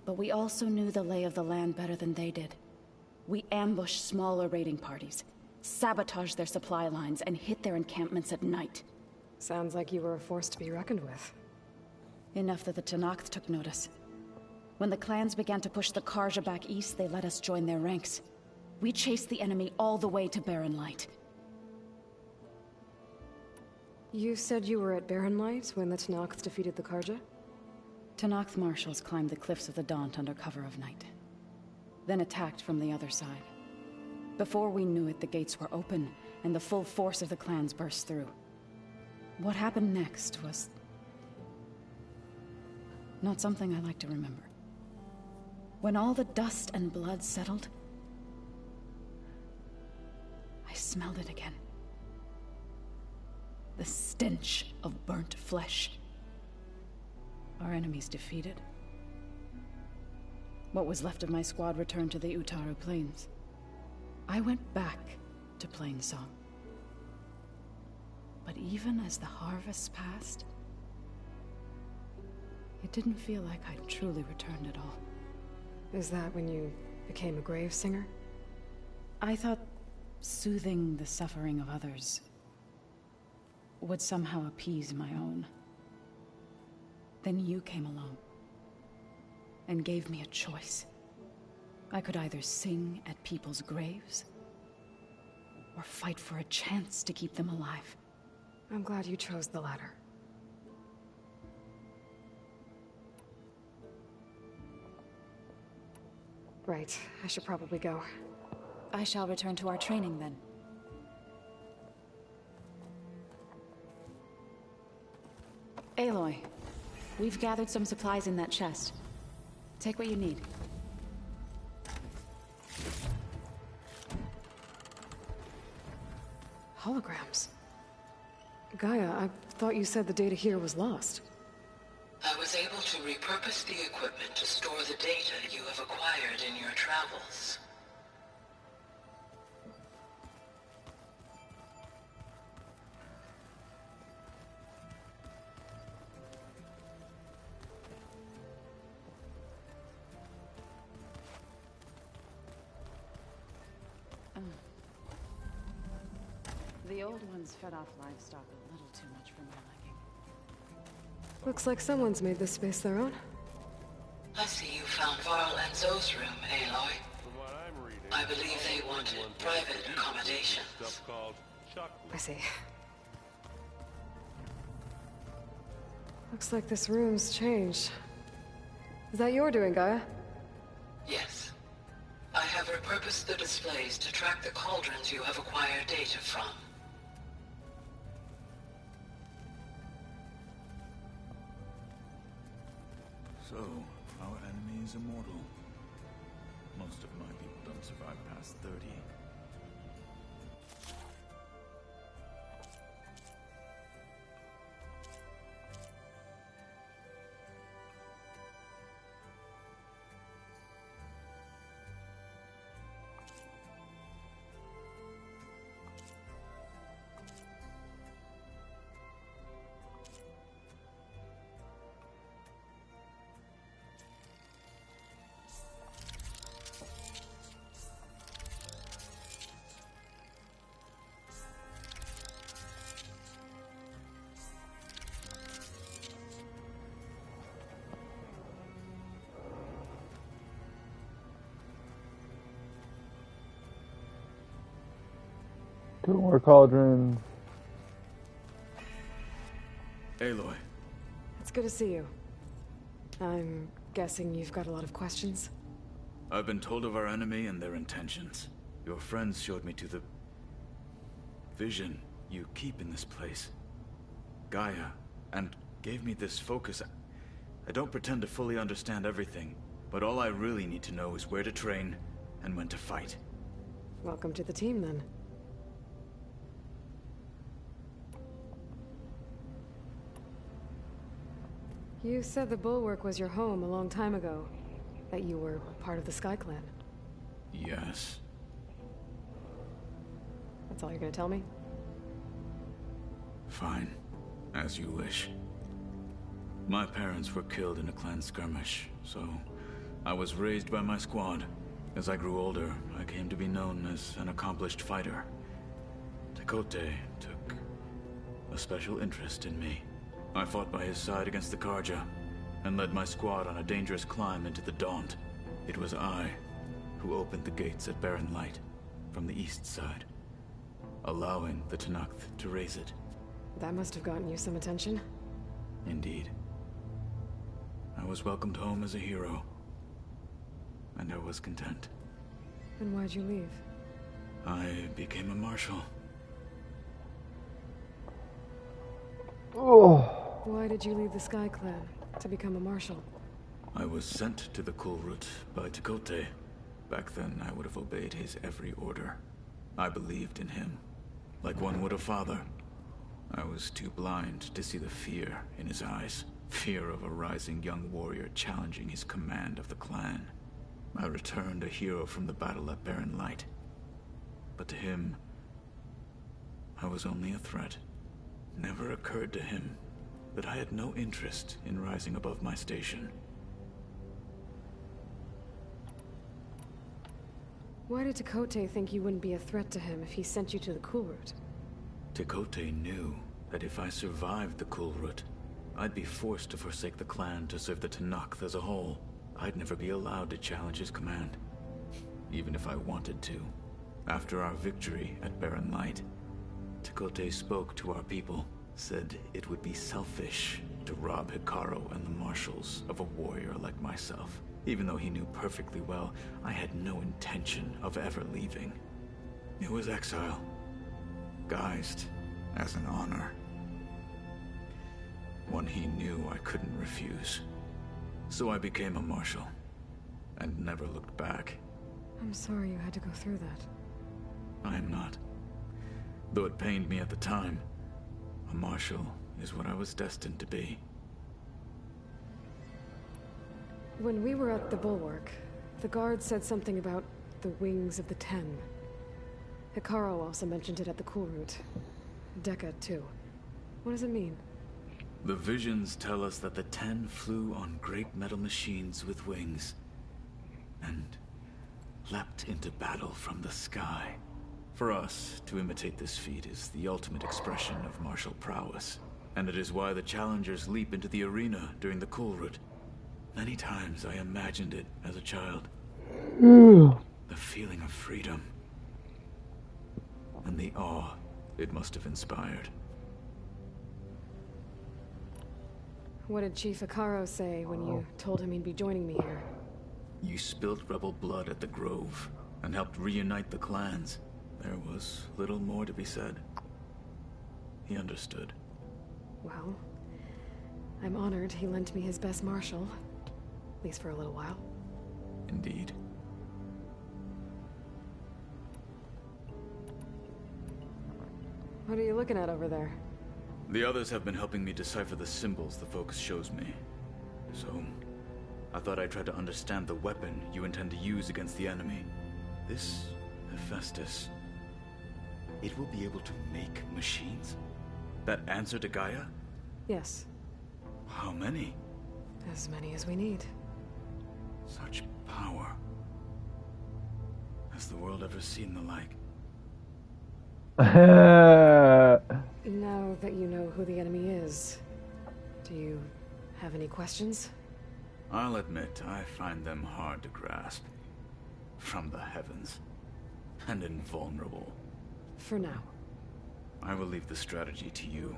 But we also knew the lay of the land better than they did. We ambushed smaller raiding parties, sabotaged their supply lines, and hit their encampments at night. Sounds like you were a force to be reckoned with. Enough that the Tenakth took notice. When the clans began to push the Karja back east, they let us join their ranks. We chased the enemy all the way to Barren Light. You said you were at Barren Light when the Tenakth defeated the Karja? Tenakth marshals climbed the cliffs of the Daunt under cover of night, then attacked from the other side. Before we knew it, the gates were open, and the full force of the clans burst through. What happened next was not something I like to remember. When all the dust and blood settled, I smelled it again. The stench of burnt flesh. Our enemies defeated. What was left of my squad returned to the Utaru Plains. I went back to Plainsong. But even as the harvest passed, it didn't feel like I'd truly returned at all. Is that when you became a grave singer? I thought soothing the suffering of others would somehow appease my own. Then you came along and gave me a choice. I could either sing at people's graves or fight for a chance to keep them alive. I'm glad you chose the latter. Right, I should probably go. I shall return to our training then. Aloy, we've gathered some supplies in that chest. Take what you need. holograms. Gaia, I thought you said the data here was lost. I was able to repurpose the equipment to store the data you have acquired in your travels. The old ones fed off livestock a little too much for my liking. Looks like someone's made this space their own. I see you found Varl and Zoe's room, Aloy. I believe they wanted private accommodations. I see. Looks like this room's changed. Is that your doing, Gaia? Yes. I have repurposed the displays to track the cauldrons you have acquired data from. So, our enemy is immortal. Most of my people don't survive past 30. Two more cauldrons. Aloy. It's good to see you. I'm guessing you've got a lot of questions? I've been told of our enemy and their intentions. Your friends showed me to the vision you keep in this place, Gaia, and gave me this focus. I don't pretend to fully understand everything, but all I really need to know is where to train and when to fight. Welcome to the team, then. You said the Bulwark was your home a long time ago. That you were part of the Sky Clan. Yes. That's all you're gonna tell me? Fine. As you wish. My parents were killed in a clan skirmish, so I was raised by my squad. As I grew older, I came to be known as an accomplished fighter. Tekotteh took a special interest in me. I fought by his side against the Carja, and led my squad on a dangerous climb into the Daunt. It was I who opened the gates at Barren Light, from the east side, allowing the Tenakth to raise it. That must have gotten you some attention. Indeed. I was welcomed home as a hero, and I was content. And why'd you leave? I became a marshal. Oh. Why did you leave the Sky Clan to become a marshal? I was sent to the Kulrut by Tekotteh. Back then, I would have obeyed his every order. I believed in him, like one would a father. I was too blind to see the fear in his eyes. Fear of a rising young warrior challenging his command of the clan. I returned a hero from the battle at Barren Light. But to him, I was only a threat. Never occurred to him that I had no interest in rising above my station. Why did Tekotteh think you wouldn't be a threat to him if he sent you to the Kulrut? Tekotteh knew that if I survived the Kulrut, I'd be forced to forsake the clan to serve the Tenakth as a whole. I'd never be allowed to challenge his command, even if I wanted to. After our victory at Barren Light, Tekotteh spoke to our people, said it would be selfish to rob Hekarro and the marshals of a warrior like myself, even though he knew perfectly well I had no intention of ever leaving. It was exile, guised as an honor. One he knew I couldn't refuse. So I became a marshal, and never looked back. I'm sorry you had to go through that. I am not. Though it pained me at the time, a Marshal is what I was destined to be. When we were at the Bulwark, the guard said something about the Wings of the Ten. Hekarro also mentioned it at the Cool Route. Dekka, too. What does it mean? The visions tell us that the Ten flew on great metal machines with wings, and leapt into battle from the sky. For us, to imitate this feat is the ultimate expression of martial prowess, and it is why the challengers leap into the arena during the Cool Route. Many times I imagined it as a child. The feeling of freedom, and the awe it must have inspired. What did Chief Hekarro say when you told him he'd be joining me here? You spilled rebel blood at the Grove, and helped reunite the clans. There was little more to be said. He understood. Well, I'm honored he lent me his best marshal. At least for a little while. Indeed. What are you looking at over there? The others have been helping me decipher the symbols the Focus shows me. So, I thought I'd try to understand the weapon you intend to use against the enemy. This Hephaestus, it will be able to make machines? That answer to Gaia? Yes. How many? As many as we need. Such power. Has the world ever seen the like? Now that you know who the enemy is, do you have any questions? I'll admit, I find them hard to grasp. From the heavens. And invulnerable. For now. I will leave the strategy to you.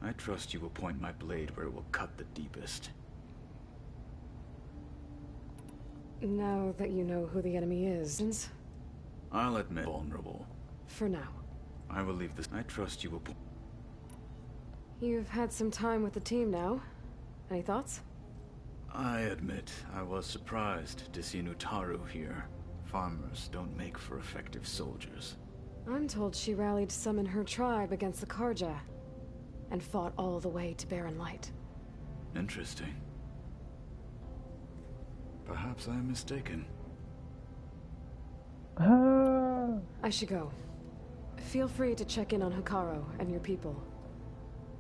I trust you will point my blade where it will cut the deepest. Now that you know who the enemy is... I'll admit, vulnerable. For now. I will leave this. I trust you will. You've had some time with the team now. Any thoughts? I admit, I was surprised to see Nutaru here. Farmers don't make for effective soldiers. I'm told she rallied some in her tribe against the Karja, and fought all the way to Barren Light. Interesting. Perhaps I am mistaken. I should go. Feel free to check in on Hekarro and your people.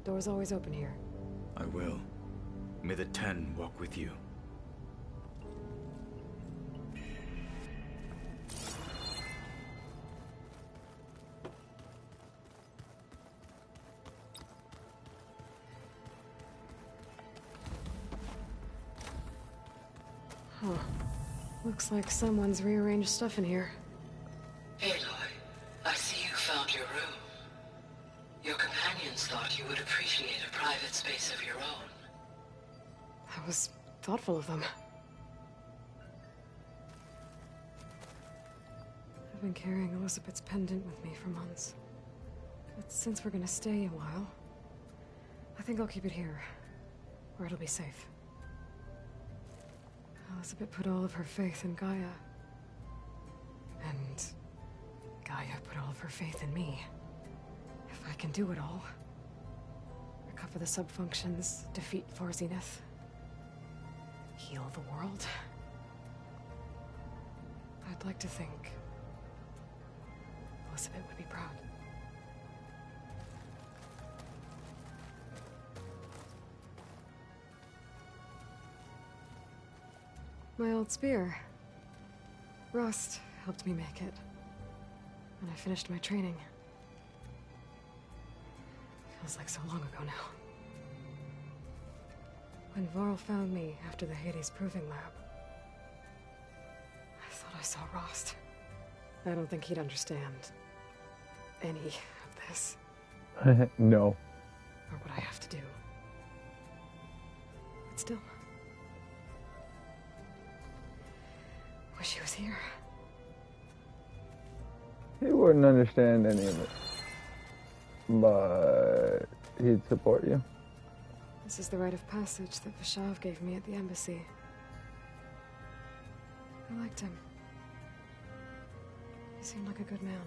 Door's always open here. I will. May the Ten walk with you. Huh. Looks like someone's rearranged stuff in here. Aloy, I see you found your room. Your companions thought you would appreciate a private space of your own. That was thoughtful of them. I've been carrying Elizabeth's pendant with me for months. But since we're gonna stay a while, I think I'll keep it here, where it'll be safe. Elizabeth put all of her faith in Gaia. And Gaia put all of her faith in me. If I can do it all, recover the subfunctions, defeat Thor Zenith, heal the world, I'd like to think Elizabeth would be proud. My old spear. Rust helped me make it. When I finished my training. Feels like so long ago now. When Varl found me after the Hades Proving Lab, I thought I saw Rost. I don't think he'd understand any of this. No. Or what I have to do. But still. Wish he was here. He wouldn't understand any of it. But he'd support you. This is the rite of passage that Vishav gave me at the embassy. I liked him. He seemed like a good man.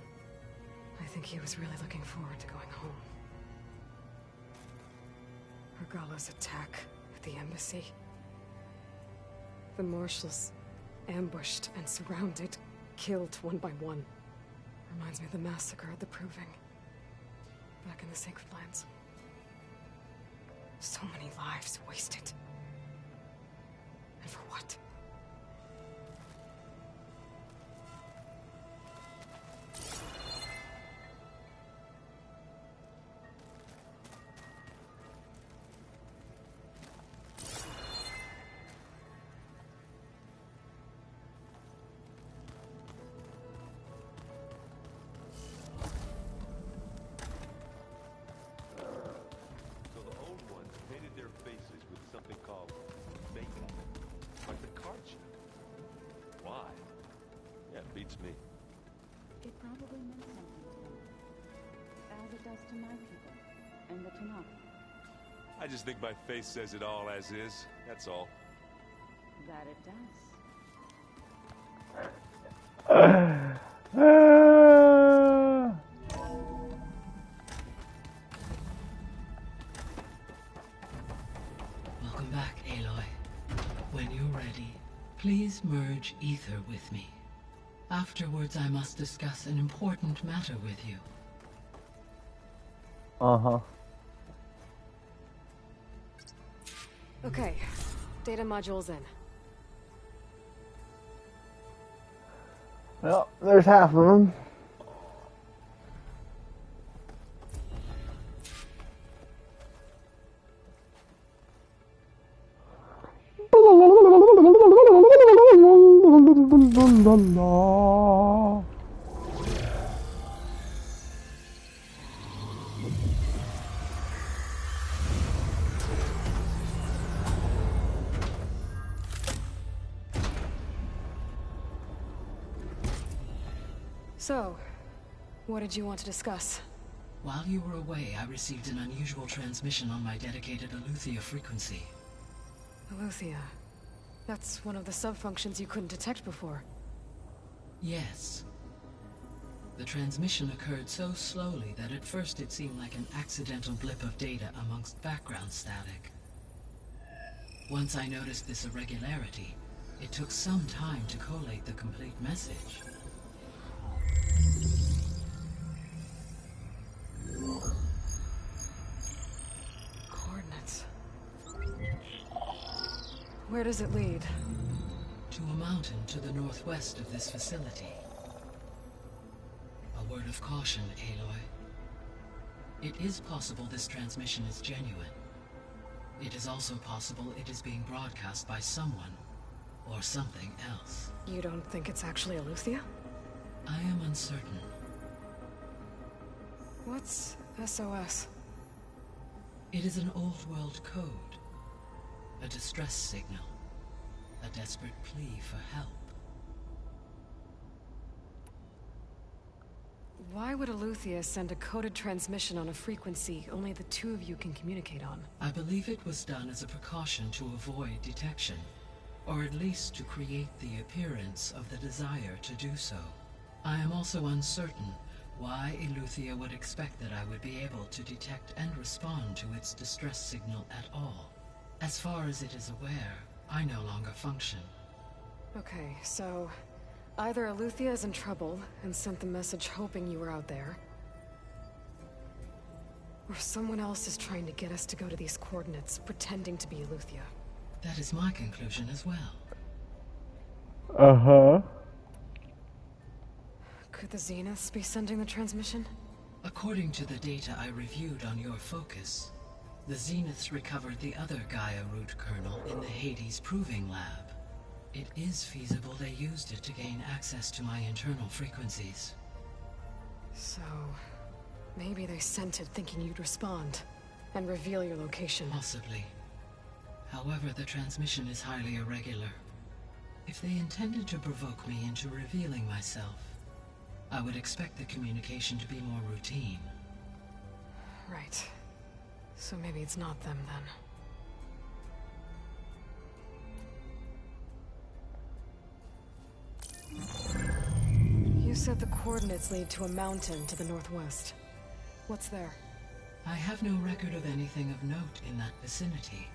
I think he was really looking forward to going home. Regala's attack at the embassy. The Marshals ambushed and surrounded, killed one by one. Reminds me of the massacre at the Proving. Back in the Sacred Lands. So many lives wasted. And for what? Beats me. It probably meant something to them, as it does to my people and the Tanakh. I just think my face says it all as is, that's all. That it does. Welcome back, Aloy. When you're ready, please merge ether with me. Afterwards, I must discuss an important matter with you. Uh-huh. Okay, data module's in. Well, there's half of them. So, what did you want to discuss? While you were away, I received an unusual transmission on my dedicated Eleuthia frequency. Eleuthia. That's one of the sub-functions you couldn't detect before. Yes. The transmission occurred so slowly that at first it seemed like an accidental blip of data amongst background static. Once I noticed this irregularity, it took some time to collate the complete message. Coordinates. Where does it lead? To a mountain to the northwest of this facility. A word of caution, Aloy. It is possible this transmission is genuine. It is also possible it is being broadcast by someone or something else. You don't think it's actually Eleuthia? I am uncertain. What's SOS? It is an old world code. A distress signal. A desperate plea for help. Why would Eleuthia send a coded transmission on a frequency only the two of you can communicate on? I believe it was done as a precaution to avoid detection, or at least to create the appearance of the desire to do so. I am also uncertain why Eleuthia would expect that I would be able to detect and respond to its distress signal at all. As far as it is aware, I no longer function. Okay, so either Eleuthia is in trouble and sent the message hoping you were out there, or someone else is trying to get us to go to these coordinates, pretending to be Eleuthia. That is my conclusion as well. Uh-huh. Could the Zeniths be sending the transmission? According to the data I reviewed on your focus, the Zeniths recovered the other Gaia root kernel in the Hades Proving Lab. It is feasible they used it to gain access to my internal frequencies. So, maybe they sent it thinking you'd respond and reveal your location. Possibly. However, the transmission is highly irregular. If they intended to provoke me into revealing myself, I would expect the communication to be more routine. Right. So maybe it's not them then. You said the coordinates lead to a mountain to the northwest. What's there? I have no record of anything of note in that vicinity.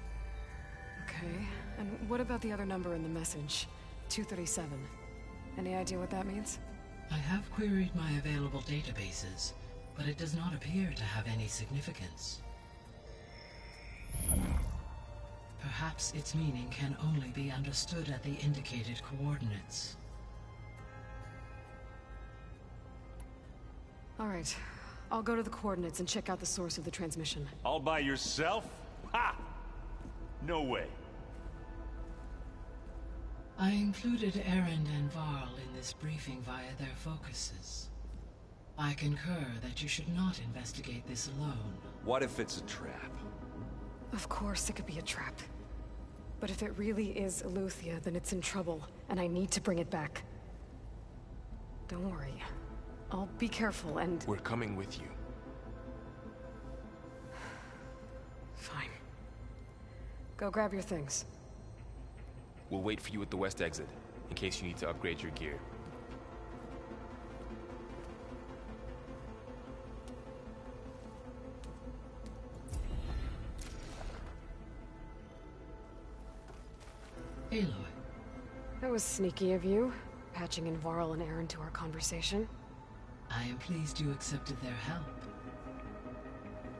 Okay, and what about the other number in the message? 237. Any idea what that means? I have queried my available databases, but it does not appear to have any significance. Perhaps its meaning can only be understood at the indicated coordinates. All right, I'll go to the coordinates and check out the source of the transmission. All by yourself? Ha! No way. I included Erend and Varl in this briefing via their focuses. I concur that you should not investigate this alone. What if it's a trap? Of course it could be a trap. But if it really is Eleuthia, then it's in trouble, and I need to bring it back. Don't worry. I'll be careful and... We're coming with you. Fine. Go grab your things. We'll wait for you at the west exit, in case you need to upgrade your gear. Aloy. That was sneaky of you, patching in Varl and Erend to our conversation. I am pleased you accepted their help.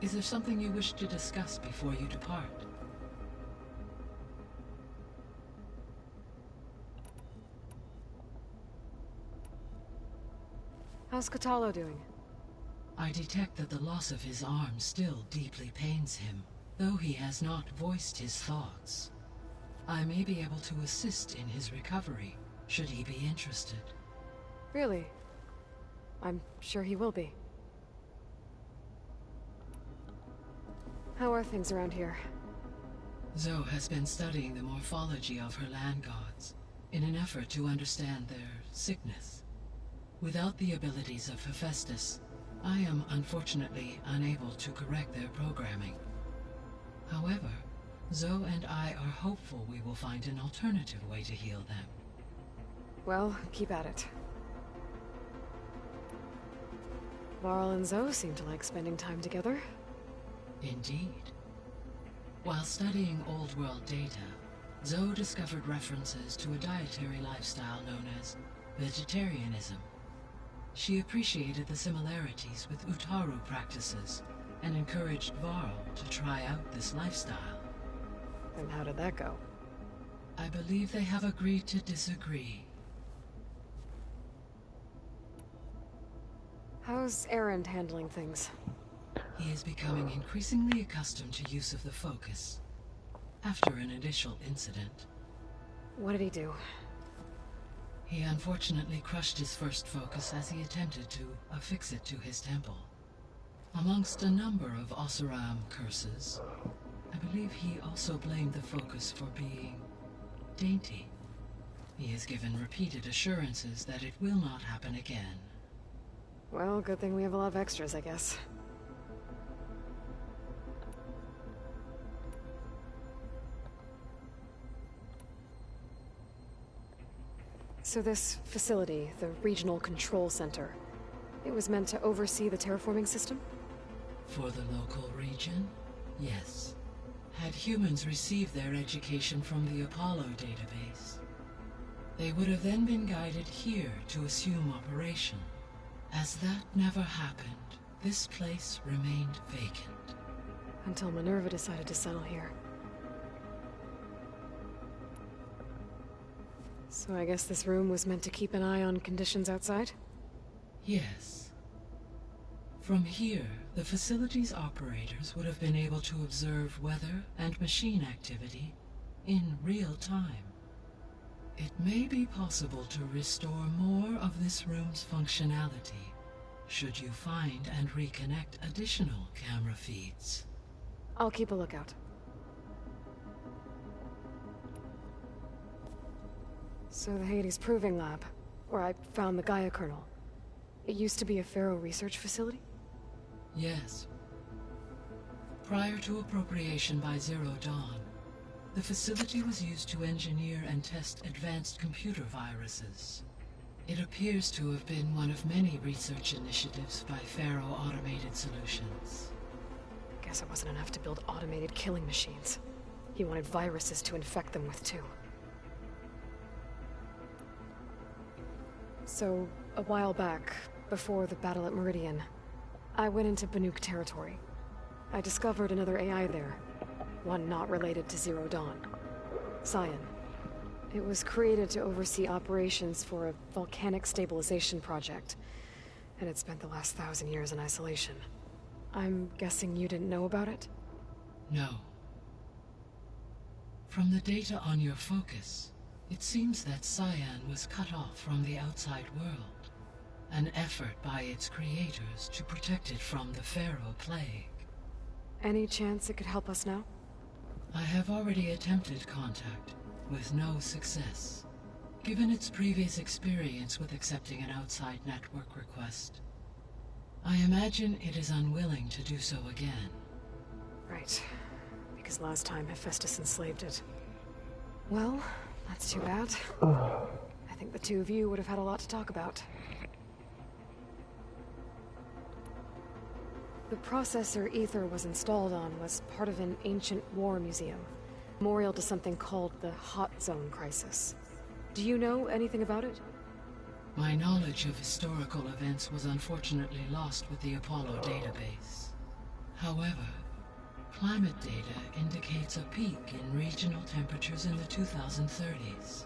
Is there something you wish to discuss before you depart? How's Kotallo doing? I detect that the loss of his arm still deeply pains him, though he has not voiced his thoughts. I may be able to assist in his recovery, should he be interested. Really? I'm sure he will be. How are things around here? Zoe has been studying the morphology of her land gods, in an effort to understand their sickness. Without the abilities of Hephaestus, I am unfortunately unable to correct their programming. However, Zoe and I are hopeful we will find an alternative way to heal them. Well, keep at it. Varl and Zoe seem to like spending time together. Indeed. While studying Old World data, Zoe discovered references to a dietary lifestyle known as vegetarianism. She appreciated the similarities with Utaru practices and encouraged Varl to try out this lifestyle. And how did that go? I believe they have agreed to disagree. How's Erend handling things? He is becoming increasingly accustomed to use of the focus, after an initial incident. What did he do? He unfortunately crushed his first focus as he attempted to affix it to his temple. Amongst a number of Oseram curses, I believe he also blamed the focus for being dainty. He has given repeated assurances that it will not happen again. Well, good thing we have a lot of extras, I guess. So this facility, the Regional Control Center, it was meant to oversee the terraforming system? For the local region, yes. Had humans received their education from the Apollo database, they would have then been guided here to assume operation. As that never happened, this place remained vacant. Until Minerva decided to settle here. So I guess this room was meant to keep an eye on conditions outside? Yes. From here, the facility's operators would have been able to observe weather and machine activity in real time. It may be possible to restore more of this room's functionality, should you find and reconnect additional camera feeds. I'll keep a lookout. So the Hades Proving Lab, where I found the Gaia kernel, it used to be a Pharaoh research facility? Yes. Prior to appropriation by Zero Dawn, the facility was used to engineer and test advanced computer viruses. It appears to have been one of many research initiatives by Faro Automated Solutions. Guess it wasn't enough to build automated killing machines. He wanted viruses to infect them with, too. So, a while back, before the battle at Meridian, I went into Banuk territory. I discovered another AI there, one not related to Zero Dawn. Cyan. It was created to oversee operations for a volcanic stabilization project, and it spent the last 1,000 years in isolation. I'm guessing you didn't know about it? No. From the data on your focus, it seems that Cyan was cut off from the outside world, an effort by its creators to protect it from the Faro plague. Any chance it could help us now? I have already attempted contact, with no success. Given its previous experience with accepting an outside network request, I imagine it is unwilling to do so again. Right. Because last time Hephaestus enslaved it. Well, that's too bad. I think the two of you would have had a lot to talk about. The processor Ether was installed on was part of an ancient war museum, memorial to something called the Hot Zone Crisis. Do you know anything about it? My knowledge of historical events was unfortunately lost with the Apollo database. However, climate data indicates a peak in regional temperatures in the 2030s.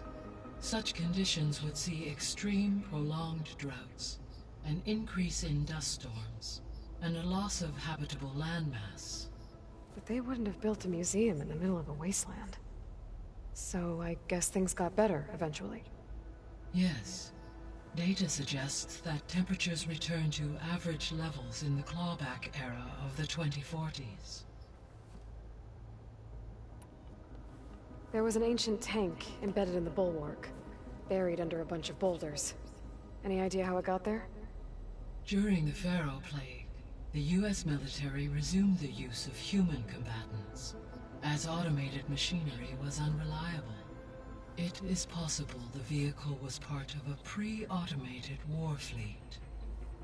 Such conditions would see extreme, prolonged droughts, an increase in dust storms, and a loss of habitable landmass. But they wouldn't have built a museum in the middle of a wasteland. So I guess things got better eventually. Yes. Data suggests that temperatures returned to average levels in the clawback era of the 2040s. There was an ancient tank embedded in the bulwark, buried under a bunch of boulders. Any idea how it got there? During the Faro plague, the US military resumed the use of human combatants, as automated machinery was unreliable. It is possible the vehicle was part of a pre-automated war fleet.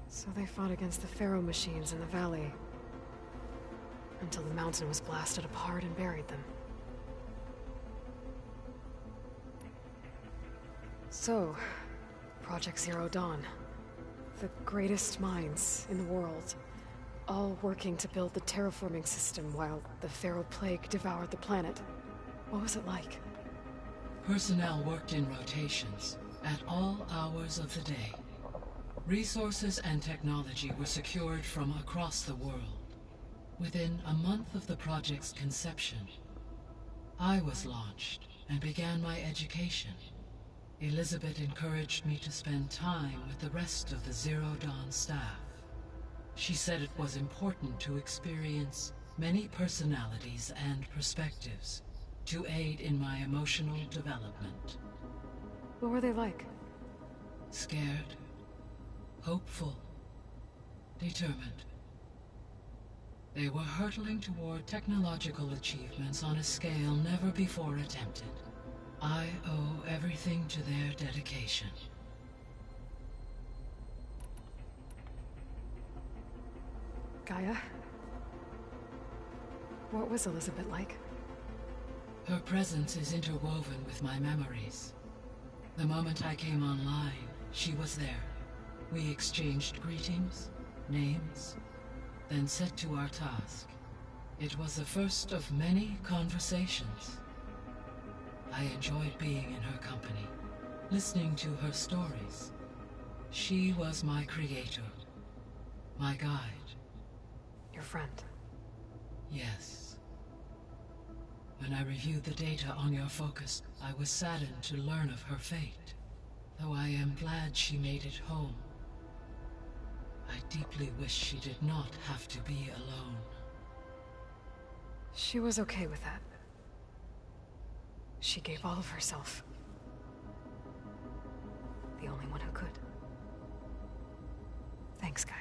So they fought against the Faro machines in the valley, until the mountain was blasted apart and buried them. So, Project Zero Dawn. The greatest minds in the world, all working to build the terraforming system while the Faro plague devoured the planet. What was it like? Personnel worked in rotations, at all hours of the day. Resources and technology were secured from across the world. Within a month of the project's conception, I was launched and began my education. Elizabeth encouraged me to spend time with the rest of the Zero Dawn staff. She said it was important to experience many personalities and perspectives to aid in my emotional development. What were they like? Scared, hopeful, determined. They were hurtling toward technological achievements on a scale never before attempted. I owe everything to their dedication. Gaia? What was Elizabeth like? Her presence is interwoven with my memories. The moment I came online, she was there. We exchanged greetings, names, then set to our task. It was the first of many conversations. I enjoyed being in her company, listening to her stories. She was my creator, my guide. Your friend? Yes. When I reviewed the data on your focus, I was saddened to learn of her fate. Though I am glad she made it home. I deeply wish she did not have to be alone. She was okay with that. She gave all of herself. The only one who could. Thanks, Gaia.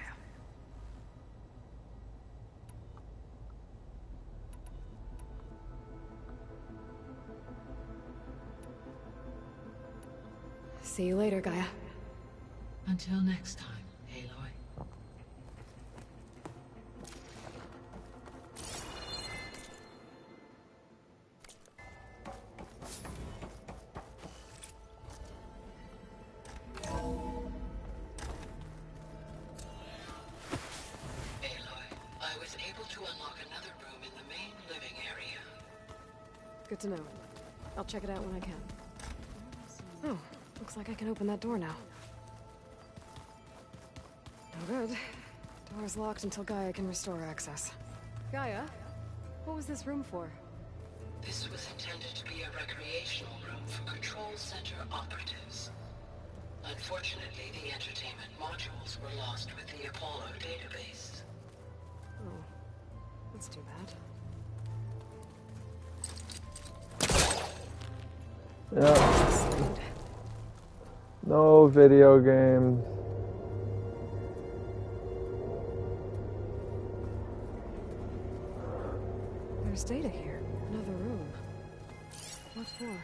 See you later, Gaia. Until next time, Aloy. I was able to unlock another room in the main living area. Good to know. I'll check it out when I can. Oh, looks like I can open that door now. No good. Door's locked until Gaia can restore access. Gaia? What was this room for? This was intended to be a recreational room for Control Center operatives. Unfortunately, the entertainment modules were lost with the Apollo database. Oh, that's too bad. Yeah. No video games. There's data here. Another room. What for?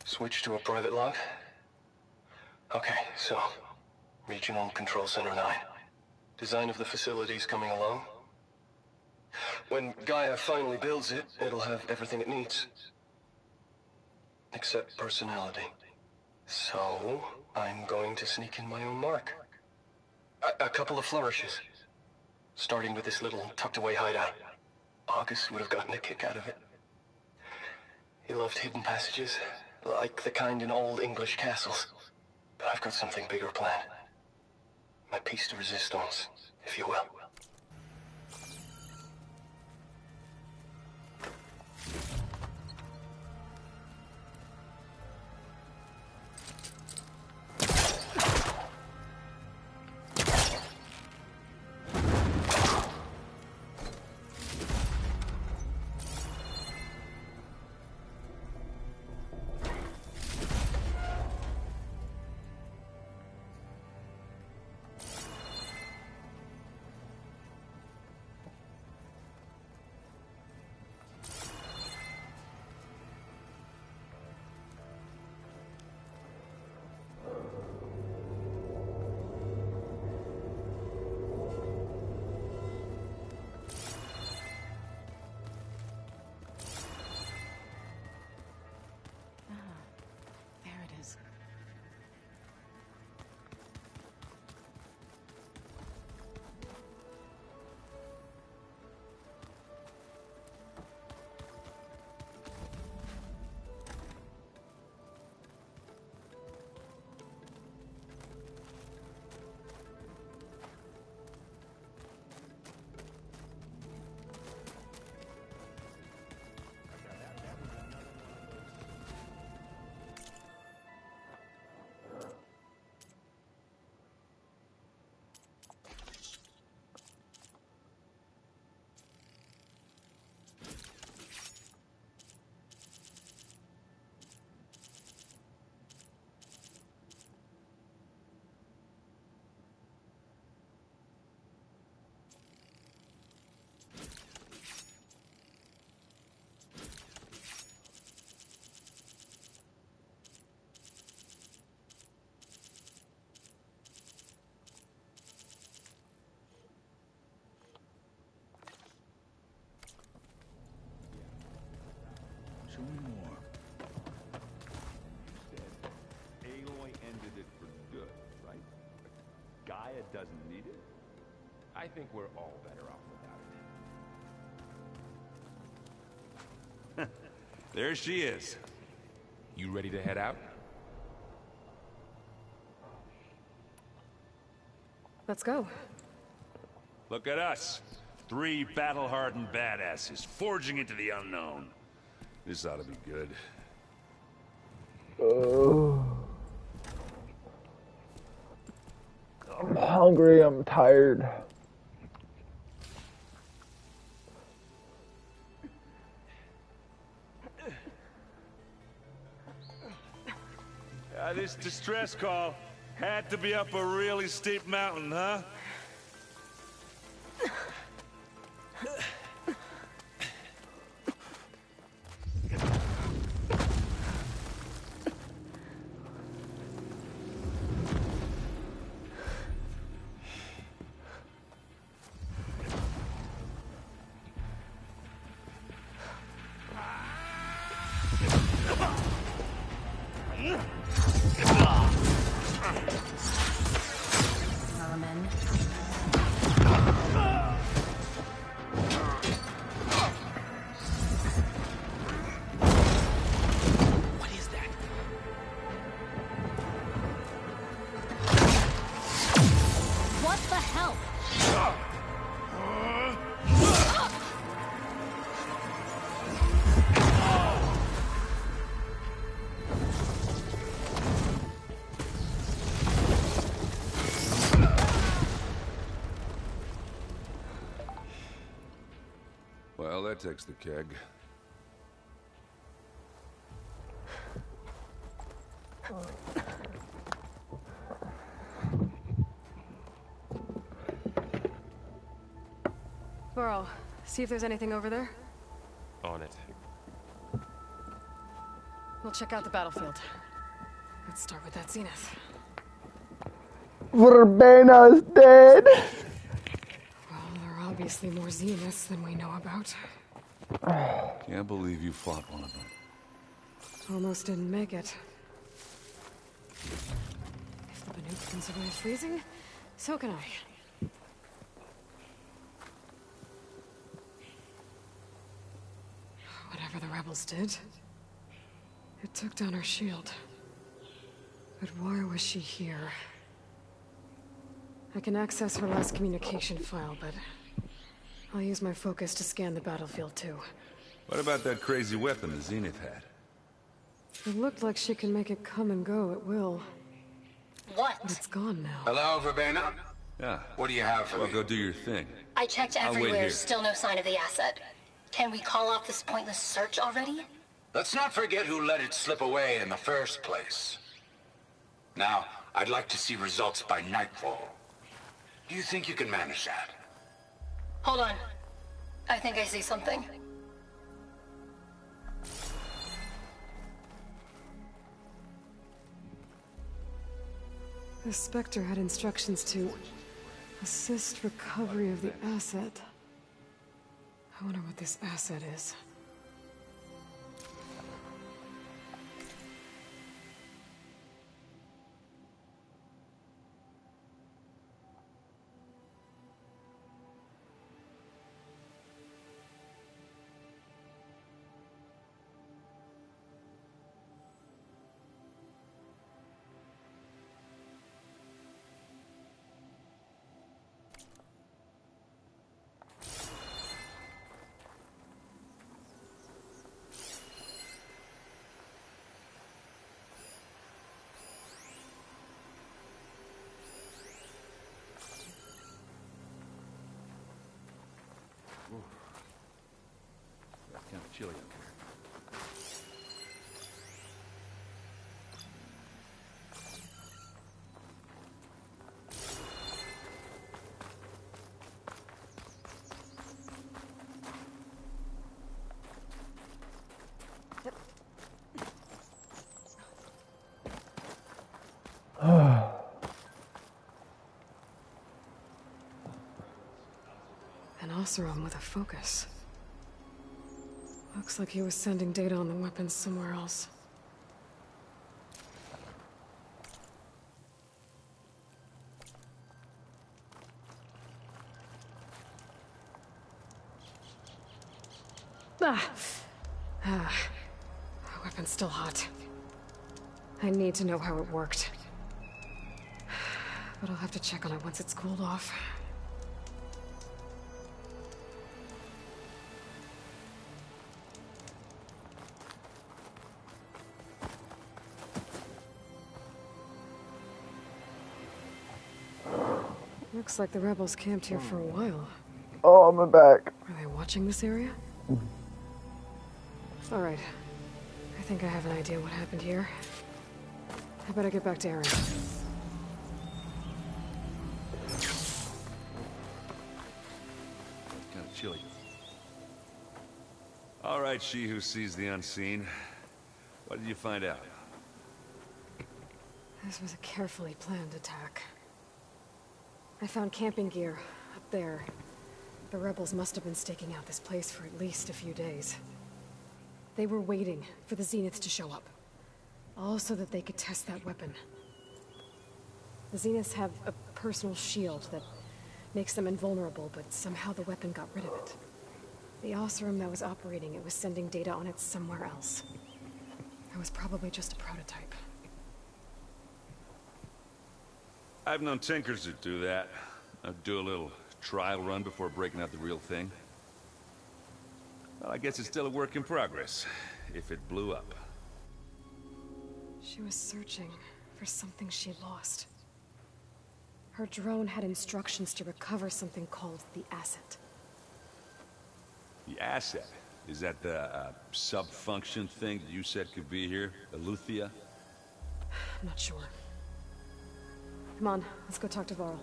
Switch to a private log? Okay, so... Regional Control Center 9. Design of the facility's coming along. When Gaia finally builds it, it'll have everything it needs. Except personality. So, I'm going to sneak in my own mark. A couple of flourishes. Starting with this little tucked-away hideout. August would have gotten a kick out of it. He loved hidden passages, like the kind in old English castles. But I've got something bigger planned. My piece de resistance, if you will. Show me more. You said Aloy ended it for good, right? But Gaia doesn't need it? I think we're all better off without it. There she is. You ready to head out? Let's go. Look at us. 3 battle-hardened badasses forging into the unknown. This ought to be good. I'm hungry, I'm tired. This distress call had to be up a really steep mountain, huh? Vermin. What is that? What the hell? Well, that takes the keg. Burrow, see if there's anything over there. On it. We'll check out the battlefield. Let's start with that Zenith. Verbena's dead. Well, there are obviously more Zeniths than we know about. Can't believe you fought one of them. Almost didn't make it. If the Banuk can survive freezing, so can I. Whatever the rebels did, it took down her shield. But why was she here? I can access her last communication file, but I'll use my focus to scan the battlefield too. What about that crazy weapon the Zenith had? It looked like she can make it come and go at will. What? But it's gone now. Hello, Verbena? Yeah. What do you have for Well, me? go do your thing. I checked I'll wait everywhere, here. still no sign of the asset. Can we call off this pointless search already? Let's not forget who let it slip away in the first place. Now, I'd like to see results by nightfall. Do you think you can manage that? Hold on. I think I see something. The Spectre had instructions to assist recovery of the asset. I wonder what this asset is. That's kind of chilly up here. An Oseram with a focus. Looks like he was sending data on the weapons somewhere else. The weapon's still hot. I need to know how it worked. But I'll have to check on it once it's cooled off. Looks like the rebels camped here for a while. Oh, I'm back. Are they watching this area? All right. I think I have an idea what happened here. I better get back to Aaron. Kind of chilly. All right, she who sees the unseen. What did you find out? This was a carefully planned attack. I found camping gear up there. The rebels must have been staking out this place for at least a few days. They were waiting for the Zeniths to show up. All so that they could test that weapon. The Zeniths have a personal shield that makes them invulnerable, but somehow the weapon got rid of it. The Oseram that was operating it was sending data on it somewhere else. It was probably just a prototype. I've known tinkers that do that. I'd do a little trial run before breaking out the real thing. Well, I guess it's still a work in progress, if it blew up. She was searching for something she lost. Her drone had instructions to recover something called the Asset. The Asset? Is that the sub-function thing that you said could be here? Eleuthia? I'm not sure. Come on, let's go talk to Varl.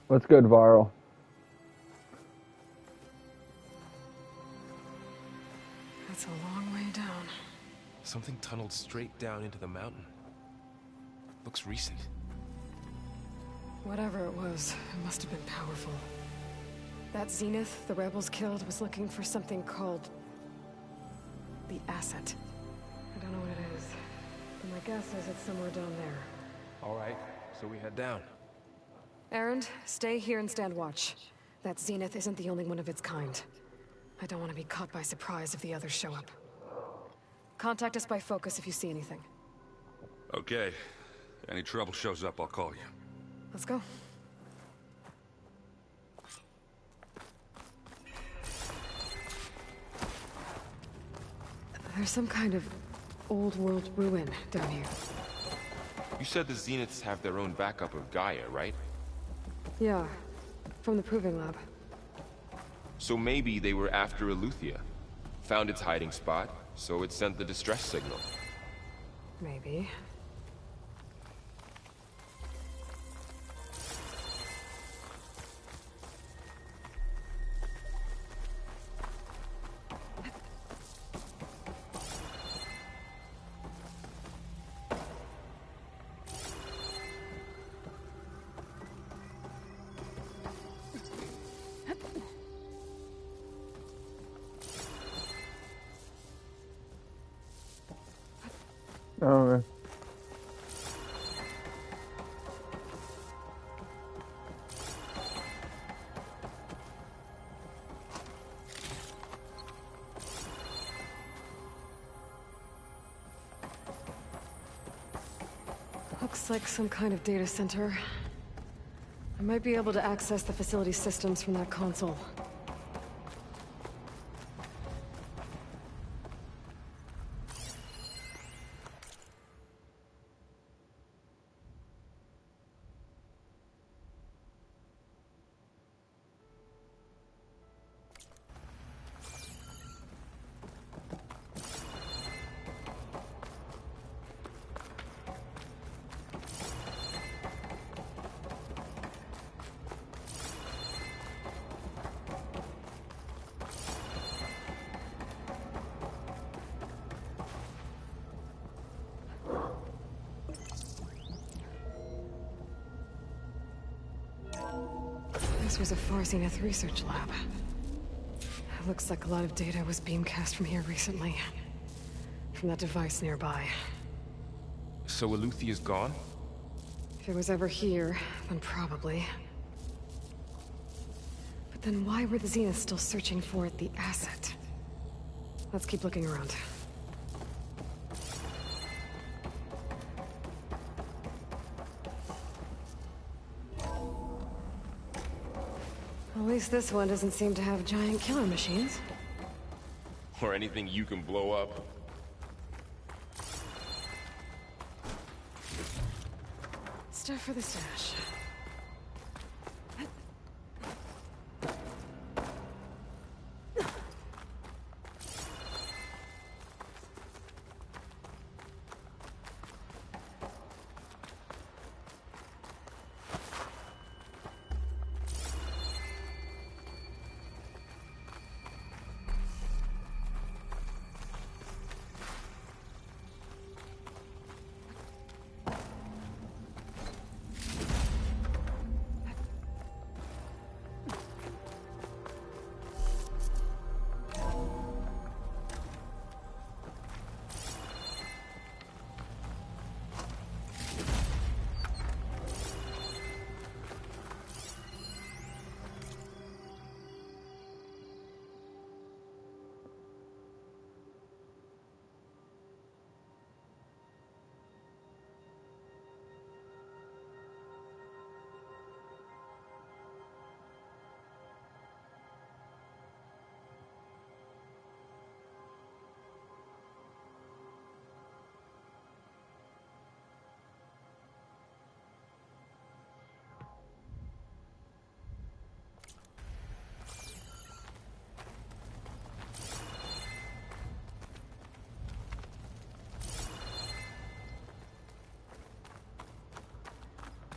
What's good, Varl? That's a long way down. Something tunneled straight down into the mountain. Looks recent. Whatever it was, it must have been powerful. That Zenith the rebels killed was looking for something called the Asset. I don't know what it is, but my guess is it's somewhere down there. All right, so we head down. Erend, stay here and stand watch. That Zenith isn't the only one of its kind. I don't want to be caught by surprise if the others show up. Contact us by focus if you see anything. Okay. Any trouble shows up, I'll call you. Let's go. There's some kind of old world ruin down here. You said the Zeniths have their own backup of Gaia, right? Yeah, from the Proving Lab. So maybe they were after Eleuthia. Found its hiding spot, so it sent the distress signal. Maybe. Oh, man. Looks like some kind of data center. I might be able to access the facility systems from that console. This was a Far Zenith research lab. It looks like a lot of data was beamcast from here recently. From that device nearby. So Eleuthia's gone? If it was ever here, then probably. But then why were the Zeniths still searching for the Asset? Let's keep looking around. At least this one doesn't seem to have giant killer machines. Or anything you can blow up. Stuff for the stash.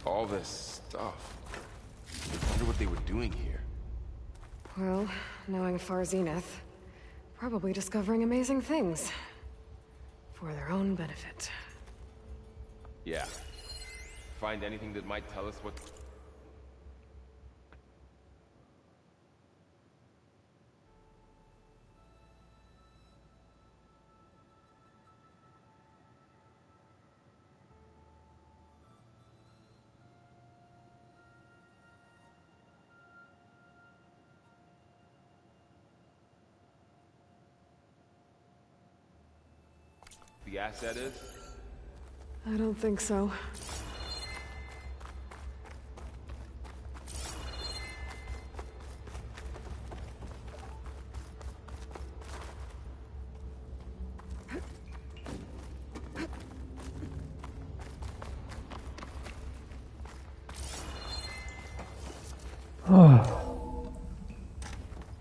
All this stuff. I wonder what they were doing here. Well, knowing Far Zenith, probably discovering amazing things. For their own benefit. Yeah. Find anything that might tell us what... The asset is? I don't think so.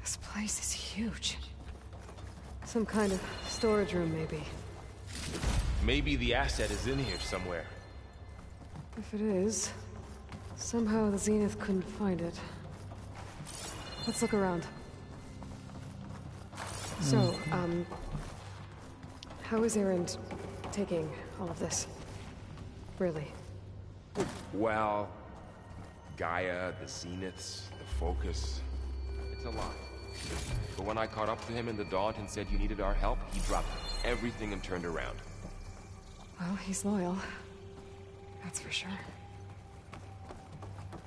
This place is huge. Some kind of storage room, maybe. Maybe the asset is in here somewhere. If it is, somehow the Zenith couldn't find it. Let's look around. So, how is Erend taking all of this? Really? Well, Gaia, the Zeniths, the Focus. It's a lot. But when I caught up to him in the Daunt and said you needed our help, he dropped everything and turned around. Well, he's loyal. That's for sure.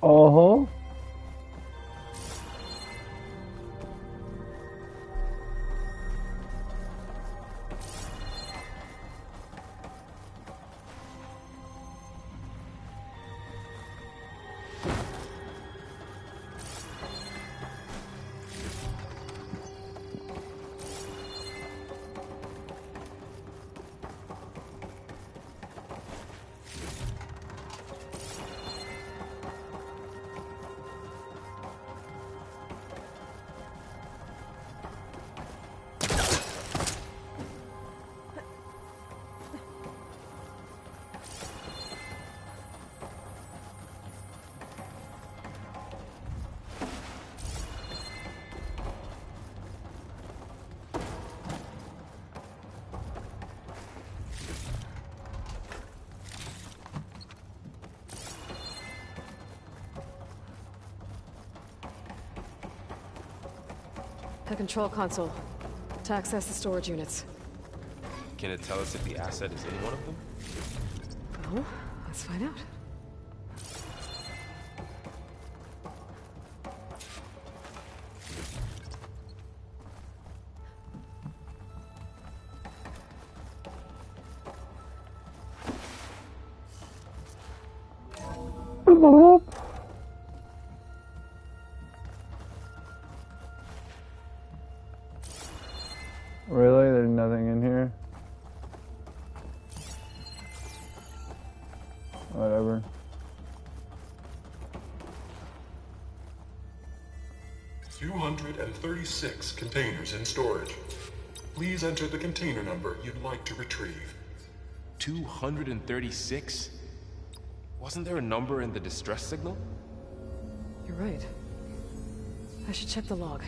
Uh-huh. The control console. To access the storage units. Can it tell us if the asset is in one of them? Oh, let's find out. Really? There's nothing in here? Whatever. $236 containers in storage. Please enter the container number you'd like to retrieve. 236? Wasn't there a number in the distress signal? You're right. I should check the log.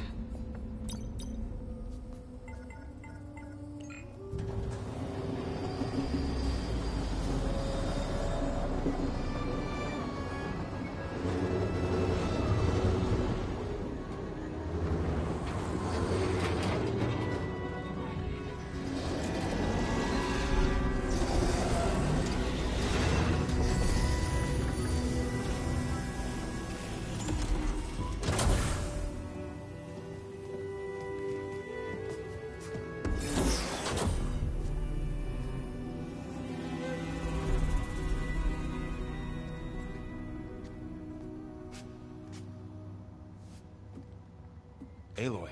Aloy.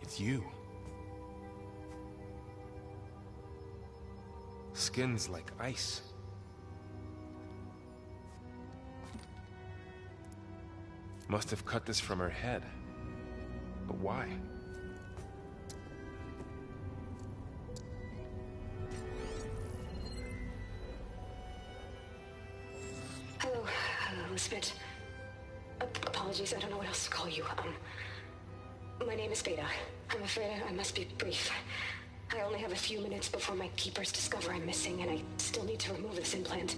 It's you. Skin's like ice. Must have cut this from her head. But why? Smith. Apologies, I don't know what else to call you. My name is Beta. I'm afraid I must be brief. I only have a few minutes before my keepers discover I'm missing, and I still need to remove this implant.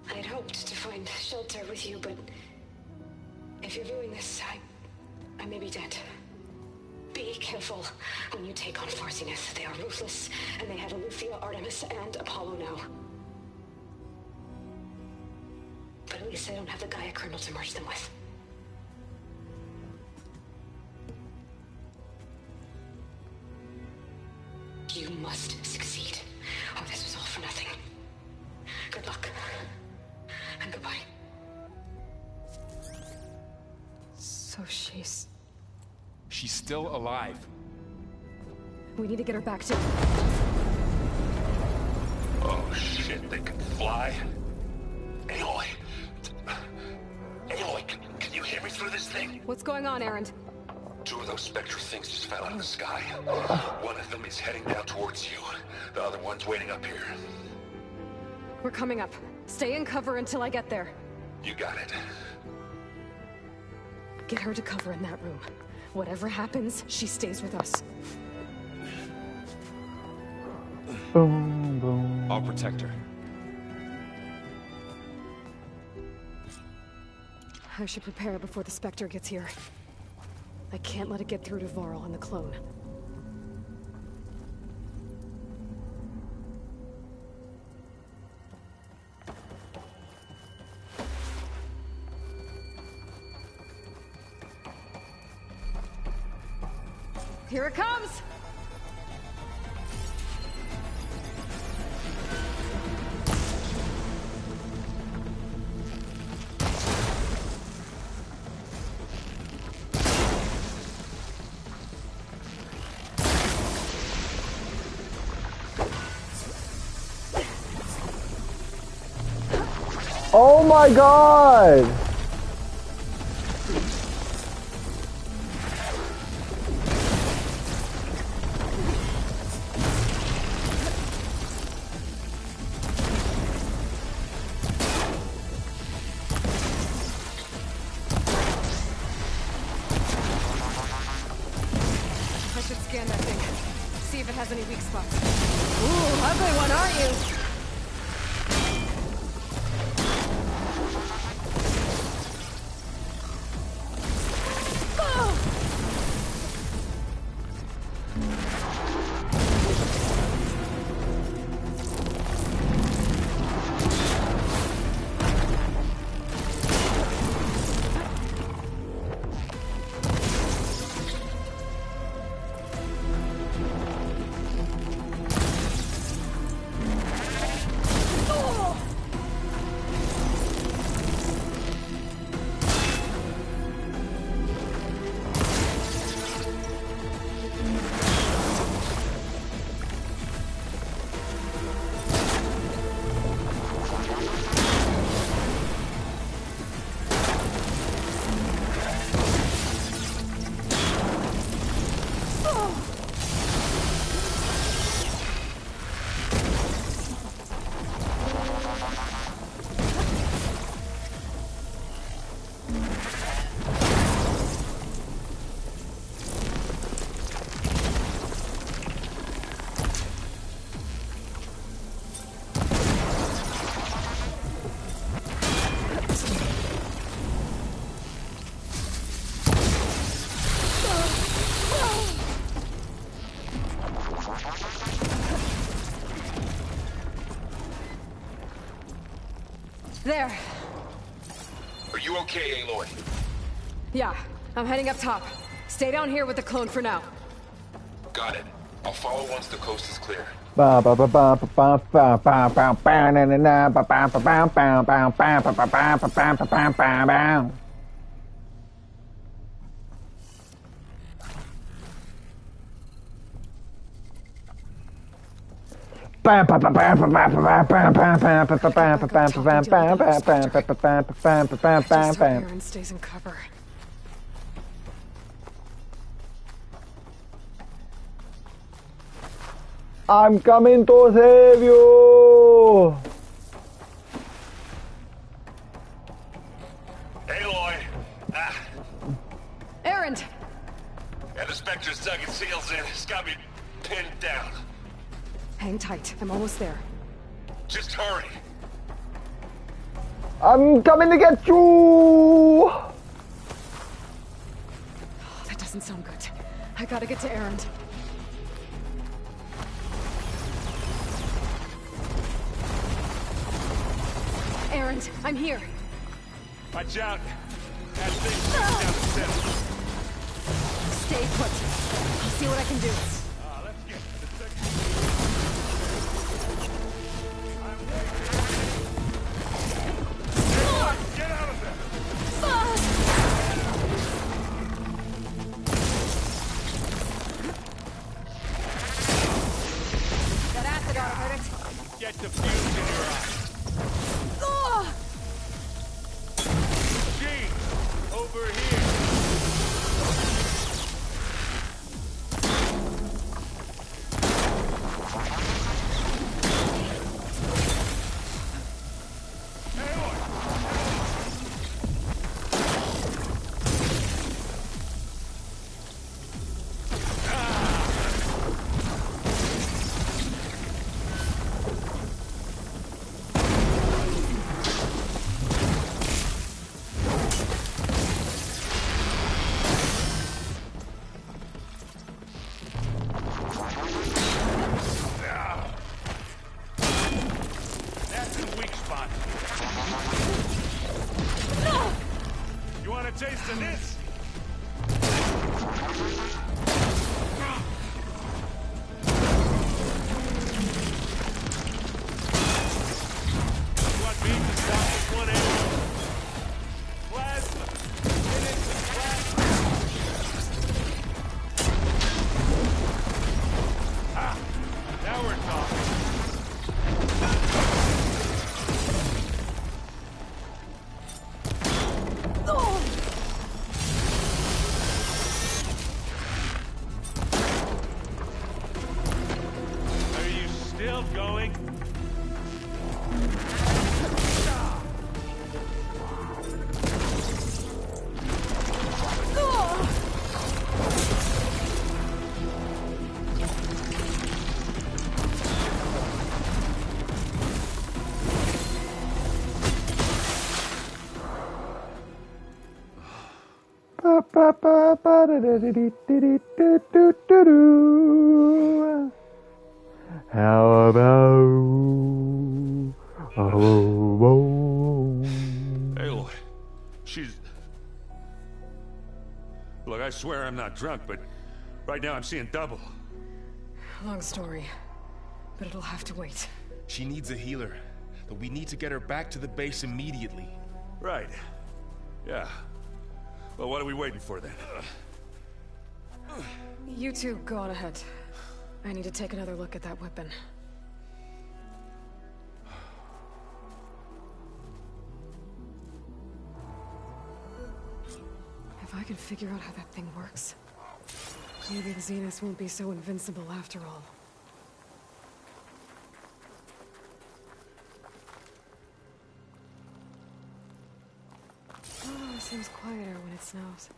I had hoped to find shelter with you, but if you're viewing this, I may be dead. Be careful when you take on Far Zenith. They are ruthless, and they have Eleuthia, Artemis, and Apollo now. But at least they don't have the Gaia kernel to merge them with. You must succeed, or this was all for nothing. Good luck. And goodbye. So she's... She's still alive. We need to get her back to... Oh shit, they can fly? Aloy! Aloy, can you hear me through this thing? What's going on, Erend? 2 of those Spectre things just fell out of the sky. One of them is heading down towards you. The other one's waiting up here. We're coming up. Stay in cover until I get there. You got it. Get her to cover in that room. Whatever happens, she stays with us. Boom, boom. I'll protect her. I should prepare before the Spectre gets here. I can't let it get through to Varl and the clone. Here it comes! Oh my god! I should scan that thing. See if it has any weak spots. Ooh, ugly one, aren't you? There. Are you okay, Aloy? Yeah, I'm heading up top. Stay down here with the clone for now. Got it. I'll follow once the coast is clear. Ba ba ba ba ba ba ba ba ba na na na ba ba ba ba ba ba ba ba ba ba ba ba ba ba ba. Erend stays in cover. I'm coming to save you. I'm almost there. Just hurry. I'm coming to get you! Oh, that doesn't sound good. I gotta get to Erend. Erend, I'm here. Watch out. That thing's down the steps. Stay put. I'll see what I can do. Let's get to the second. Get out of there! That acid ought to hurt it. Get the fuse in your eye. Gene, over here. That's a weak spot. You want a taste of this? You want me to stop with one arrow? Plasma! Get into plasma! Ah! Now we're talking. Are you still going? How about... Aloy, she's... Look, I swear I'm not drunk, but right now I'm seeing double. Long story, but it'll have to wait. She needs a healer, but we need to get her back to the base immediately. Right. Yeah. Well, what are we waiting for then? You two go on ahead. I need to take another look at that weapon. If I can figure out how that thing works, maybe the Zeniths won't be so invincible after all. Oh, it seems quieter when it snows.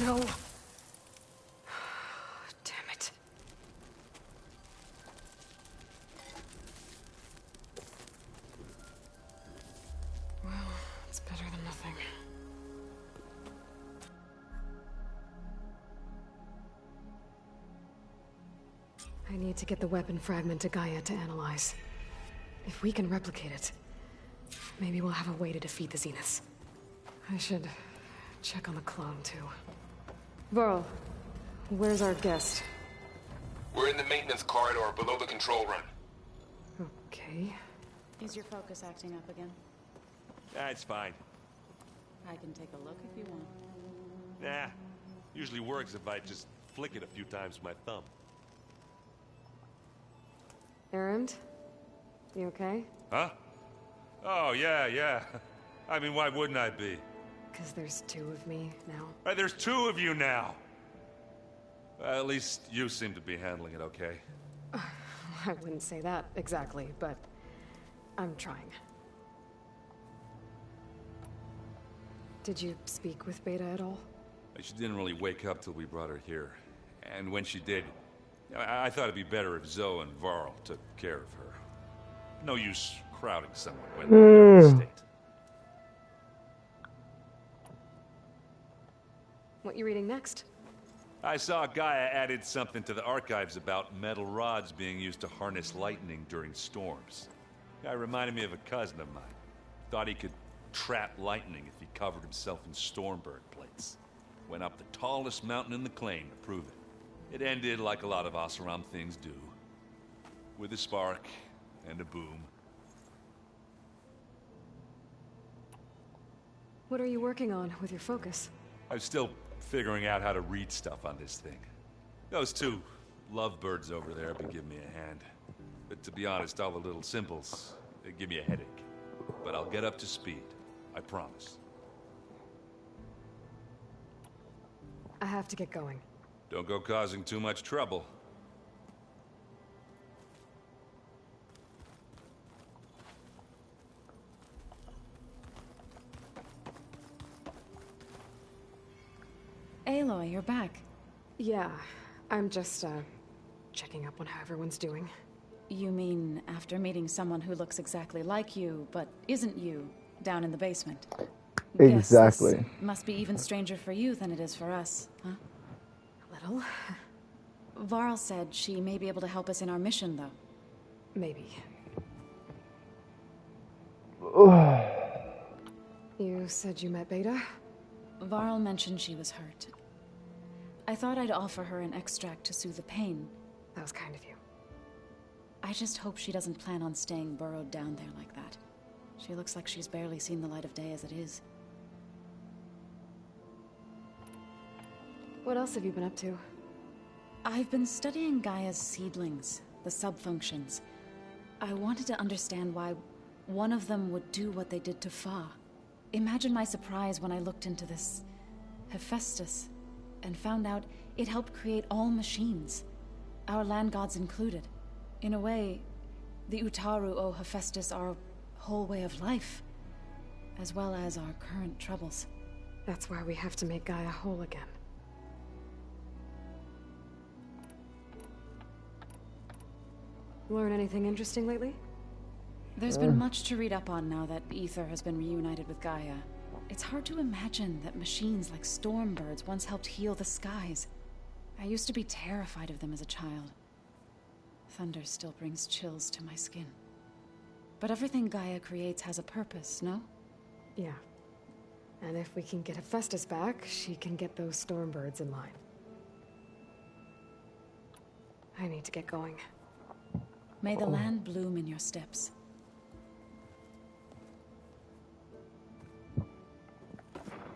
No. Damn it. Well, it's better than nothing. I need to get the weapon fragment to Gaia to analyze. If we can replicate it, maybe we'll have a way to defeat the Zeniths. I should check on the clone, too. Varl, where's our guest? We're in the maintenance corridor below the control room. Okay. Is your focus acting up again? That's fine. I can take a look if you want. Nah. Usually works if I just flick it a few times with my thumb. Erend? You okay? Huh? Oh, yeah. I mean, why wouldn't I be? Because there's two of me now. Right, there's two of you now! At least you seem to be handling it okay. I wouldn't say that exactly, but I'm trying. Did you speak with Beta at all? She didn't really wake up till we brought her here. And when she did, I thought it'd be better if Zoe and Varl took care of her. No use crowding someone when they're in the state. What you reading next? I saw Gaia added something to the archives about metal rods being used to harness lightning during storms. Guy reminded me of a cousin of mine. Thought he could trap lightning if he covered himself in Stormbird plates. Went up the tallest mountain in the claim to prove it. It ended like a lot of Oseram things do. With a spark and a boom. What are you working on with your focus? I'm still figuring out how to read stuff on this thing. Those two lovebirds over there have been giving me a hand. But to be honest, all the little symbols, they give me a headache. But I'll get up to speed. I promise. I have to get going. Don't go causing too much trouble. Aloy, you're back. Yeah, I'm just, checking up on how everyone's doing. You mean after meeting someone who looks exactly like you, but isn't you, down in the basement? Exactly. Guess this must be even stranger for you than it is for us, huh? A little. Varl said she may be able to help us in our mission, though. Maybe. You said you met Beta? Varl mentioned she was hurt. I thought I'd offer her an extract to soothe the pain. That was kind of you. I just hope she doesn't plan on staying burrowed down there like that. She looks like she's barely seen the light of day as it is. What else have you been up to? I've been studying Gaia's seedlings, the subfunctions. I wanted to understand why one of them would do what they did to Fa. Imagine my surprise when I looked into this Hephaestus and found out it helped create all machines, our land gods included. In a way, the Utaru owe Hephaestus our whole way of life, as well as our current troubles. That's why we have to make Gaia whole again. Learn anything interesting lately? There's been much to read up on now that Aether has been reunited with Gaia. It's hard to imagine that machines like Stormbirds once helped heal the skies. I used to be terrified of them as a child. Thunder still brings chills to my skin. But everything Gaia creates has a purpose, no? Yeah. And if we can get Hephaestus back, she can get those Stormbirds in line. I need to get going. May the land bloom in your steps.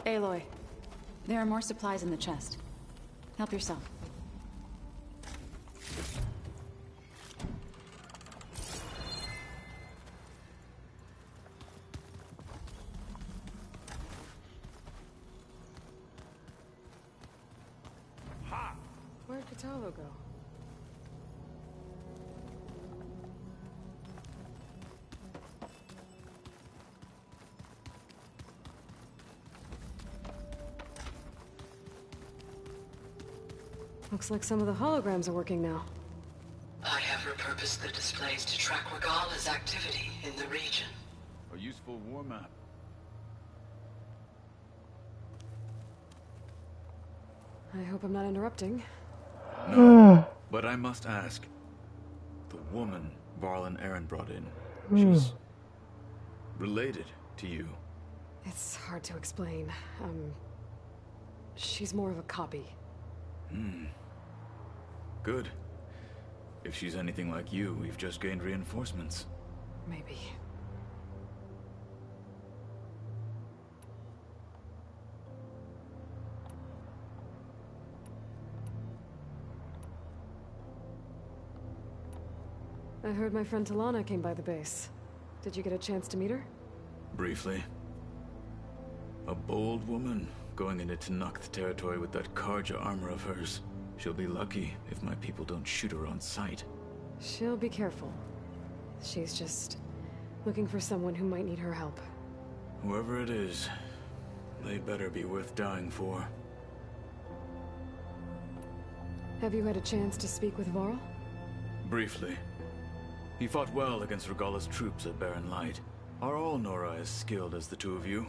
Aloy, there are more supplies in the chest. Help yourself. Ha! Where'd Kotallo go? Looks like some of the holograms are working now. I have repurposed the displays to track Regala's activity in the region. A useful war map. I hope I'm not interrupting. No, but I must ask. The woman Varl and Erend brought in, she's related to you. It's hard to explain. She's more of a copy. Good. If she's anything like you, we've just gained reinforcements. Maybe. I heard my friend Talana came by the base. Did you get a chance to meet her? Briefly. A bold woman, going into Tenakth territory with that Karja armor of hers. She'll be lucky if my people don't shoot her on sight. She'll be careful. She's just looking for someone who might need her help. Whoever it is, they better be worth dying for. Have you had a chance to speak with Varl? Briefly. He fought well against Regalla's troops at Barren Light. Are all Nora as skilled as the two of you?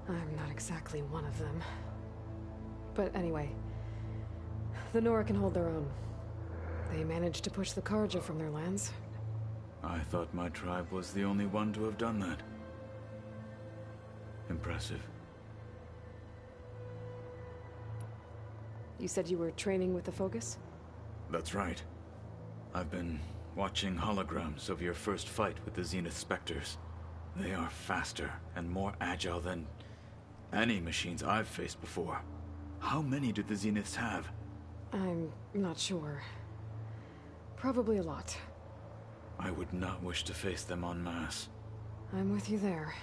I'm not exactly one of them. But anyway, the Nora can hold their own. They managed to push the Karja from their lands. I thought my tribe was the only one to have done that. Impressive. You said you were training with the Focus? That's right. I've been watching holograms of your first fight with the Zenith Spectres. They are faster and more agile than any machines I've faced before. How many do the Zeniths have? I'm not sure. Probably a lot. I would not wish to face them en masse. I'm with you there.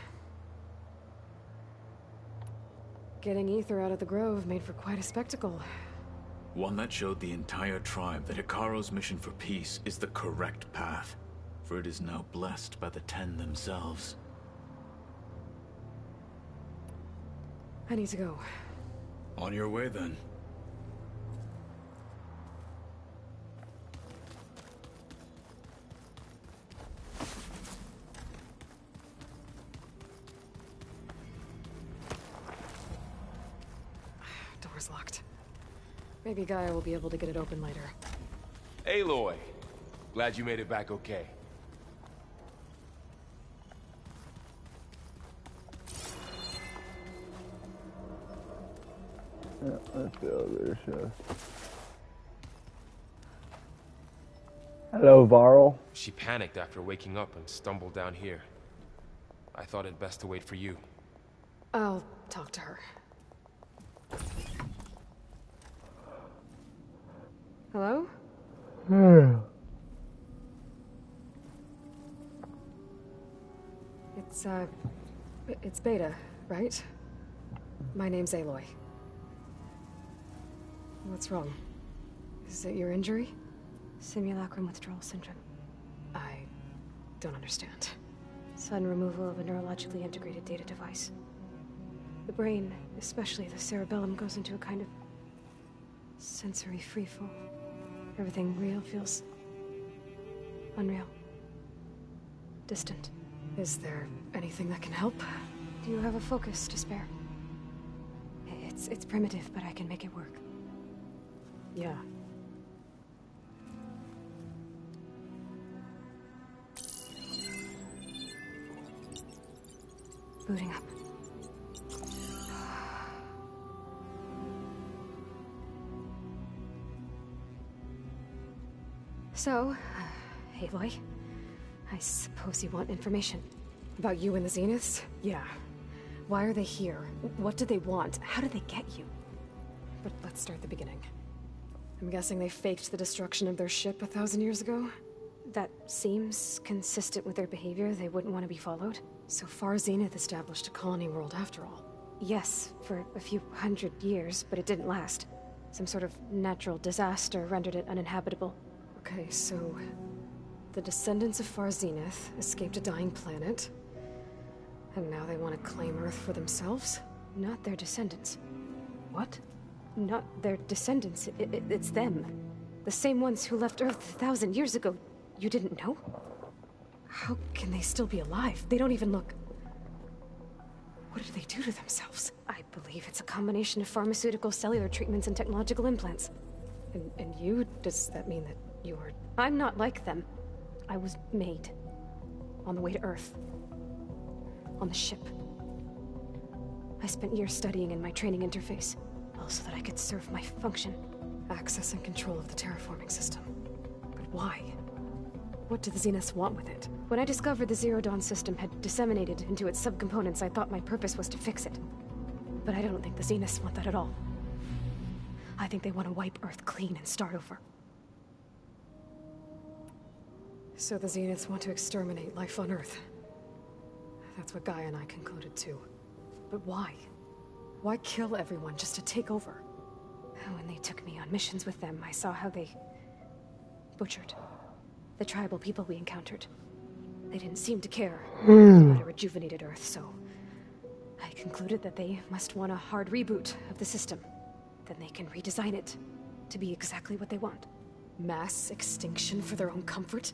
Getting Ether out of the Grove made for quite a spectacle. One that showed the entire tribe that Hekarro's mission for peace is the correct path, for it is now blessed by the Ten themselves. I need to go. On your way, then. Door's locked. Maybe Gaia will be able to get it open later. Aloy! Glad you made it back okay. Yeah, that's the elevator show. Hello, Varl. She panicked after waking up and stumbled down here. I thought it best to wait for you. I'll talk to her. Hello? It's Beta, right? My name's Aloy. What's wrong? Is it your injury? Simulacrum withdrawal syndrome. I don't understand. Sudden removal of a neurologically integrated data device. The brain, especially the cerebellum, goes into a kind of sensory freefall. Everything real feels unreal. Distant. Is there anything that can help? Do you have a focus to spare? It's primitive, but I can make it work. Yeah. Booting up. So, Aloy, I suppose you want information. About you and the Zeniths? Yeah. Why are they here? What do they want? How did they get you? But let's start at the beginning. I'm guessing they faked the destruction of their ship 1,000 years ago? That seems consistent with their behavior. They wouldn't want to be followed. So far, Zenith established a colony world after all. Yes, for a few hundred years, but it didn't last. Some sort of natural disaster rendered it uninhabitable. Okay, so the descendants of Far Zenith escaped a dying planet, and now they want to claim Earth for themselves? Not their descendants. What? Not their descendants. It's them. The same ones who left Earth 1,000 years ago. You didn't know? How can they still be alive? They don't even look... What did they do to themselves? I believe it's a combination of pharmaceutical, cellular treatments, and technological implants. And you? Does that mean that you're... I'm not like them. I was made. On the way to Earth. On the ship. I spent years studying in my training interface, all so that I could serve my function. Access and control of the terraforming system. But why? What do the Zeniths want with it? When I discovered the Zero Dawn system had disseminated into its subcomponents, I thought my purpose was to fix it. But I don't think the Zeniths want that at all. I think they want to wipe Earth clean and start over. So the Zeniths want to exterminate life on Earth. That's what Gaia and I concluded too. But why? Why kill everyone just to take over? When they took me on missions with them, I saw how they butchered the tribal people we encountered. They didn't seem to care about a rejuvenated Earth, so I concluded that they must want a hard reboot of the system. Then they can redesign it to be exactly what they want. Mass extinction for their own comfort?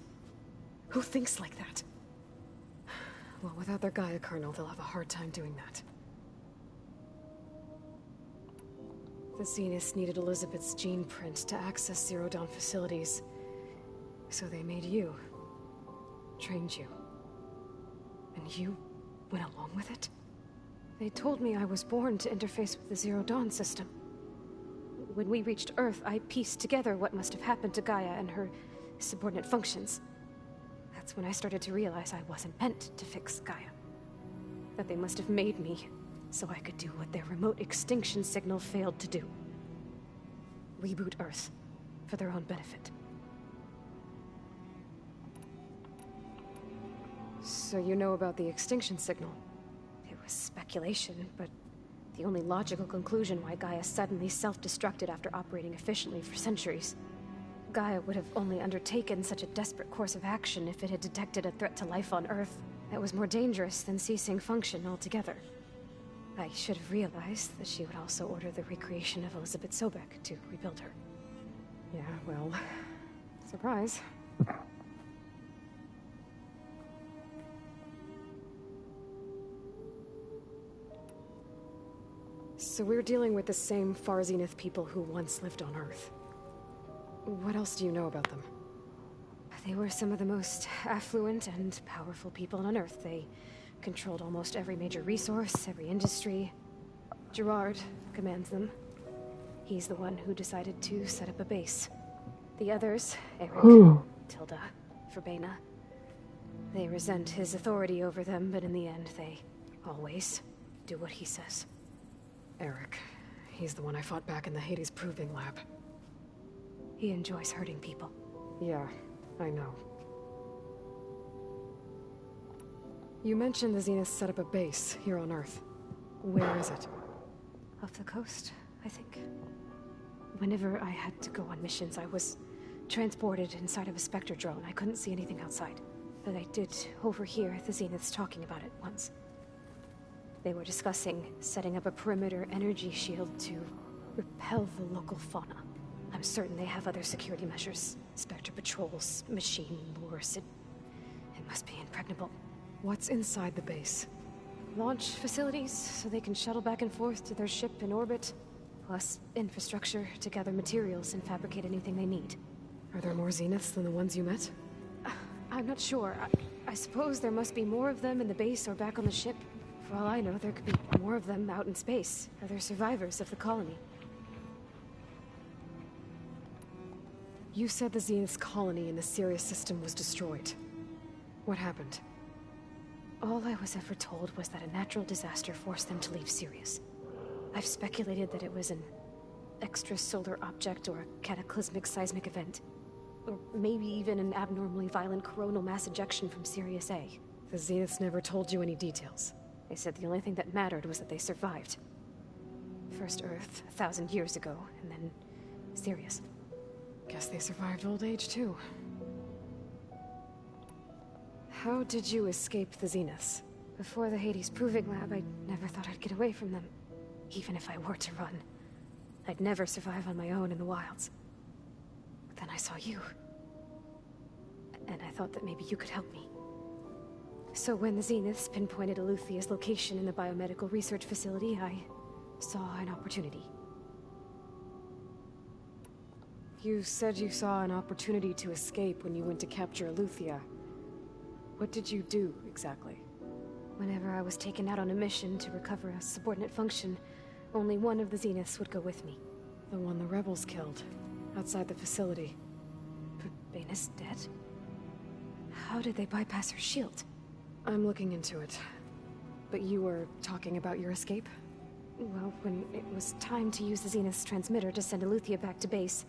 Who thinks like that? Well, without their Gaia kernel, they'll have a hard time doing that. The Zeniths needed Elizabeth's gene print to access Zero Dawn facilities. So they made you. Trained you. And you went along with it? They told me I was born to interface with the Zero Dawn system. When we reached Earth, I pieced together what must have happened to Gaia and her subordinate functions. That's when I started to realize I wasn't meant to fix Gaia. That they must have made me so I could do what their remote extinction signal failed to do. Reboot Earth for their own benefit. So you know about the extinction signal? It was speculation, but the only logical conclusion why Gaia suddenly self-destructed after operating efficiently for centuries. Gaia would have only undertaken such a desperate course of action if it had detected a threat to life on Earth that was more dangerous than ceasing function altogether. I should have realized that she would also order the recreation of Elizabeth Sobek to rebuild her. Yeah, well, surprise. So we're dealing with the same Far Zenith people who once lived on Earth. What else do you know about them? They were some of the most affluent and powerful people on Earth. They controlled almost every major resource, every industry. Gerard commands them. He's the one who decided to set up a base. The others, Eric, Tilda, Verbena, they resent his authority over them, but in the end, they always do what he says. Eric. He's the one I fought back in the Hades Proving Lab. He enjoys hurting people. Yeah, I know. You mentioned the Zeniths set up a base here on Earth. Where is it? Off the coast, I think. Whenever I had to go on missions, I was transported inside of a Spectre drone. I couldn't see anything outside. But I did overhear the Zeniths talking about it once. They were discussing setting up a perimeter energy shield to repel the local fauna. I'm certain they have other security measures. Spectre patrols, machine lures. It must be impregnable. What's inside the base? Launch facilities, so they can shuttle back and forth to their ship in orbit. Plus infrastructure to gather materials and fabricate anything they need. Are there more Zeniths than the ones you met? I'm not sure. I suppose there must be more of them in the base or back on the ship. For all I know, there could be more of them out in space. Other survivors of the colony. You said the Zenith's colony in the Sirius system was destroyed. What happened? All I was ever told was that a natural disaster forced them to leave Sirius. I've speculated that it was an extrasolar object or a cataclysmic seismic event. Or maybe even an abnormally violent coronal mass ejection from Sirius A. The Zeniths never told you any details. They said the only thing that mattered was that they survived. First Earth, 1,000 years ago, and then Sirius. Guess they survived old age, too. How did you escape the Zeniths? Before the Hades Proving Lab, I never thought I'd get away from them. Even if I were to run. I'd never survive on my own in the wilds. But then I saw you. And I thought that maybe you could help me. So when the Zeniths pinpointed Eluthia's location in the biomedical research facility, I saw an opportunity. You said you saw an opportunity to escape when you went to capture Eluthia. What did you do, exactly? Whenever I was taken out on a mission to recover a subordinate function, only one of the Zeniths would go with me. The one the rebels killed, outside the facility. Verbena's dead? How did they bypass her shield? I'm looking into it. But you were talking about your escape? Well, when it was time to use the Zenith's transmitter to send Eluthia back to base,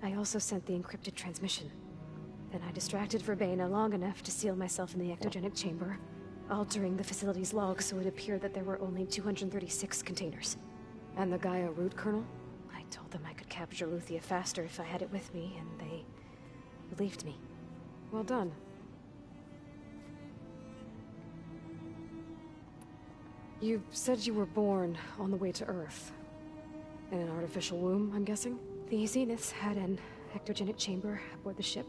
I also sent the encrypted transmission. Then I distracted Verbena long enough to seal myself in the ectogenic chamber, altering the facility's log so it appeared that there were only 236 containers. And the Gaia root kernel? I told them I could capture Luthia faster if I had it with me, and they believed me. Well done. You said you were born on the way to Earth. In an artificial womb, I'm guessing? The Zeniths had an ectogenic chamber aboard the ship.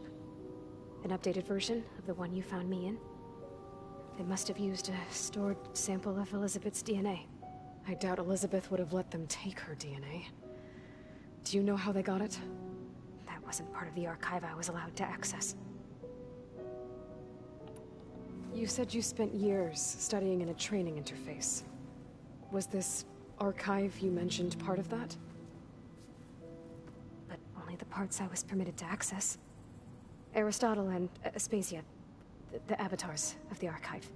An updated version of the one you found me in. They must have used a stored sample of Elizabeth's DNA. I doubt Elizabeth would have let them take her DNA. Do you know how they got it? That wasn't part of the archive I was allowed to access. You said you spent years studying in a training interface. Was this archive you mentioned part of that? But only the parts I was permitted to access. Aristotle and Aspasia, the avatars of the archive,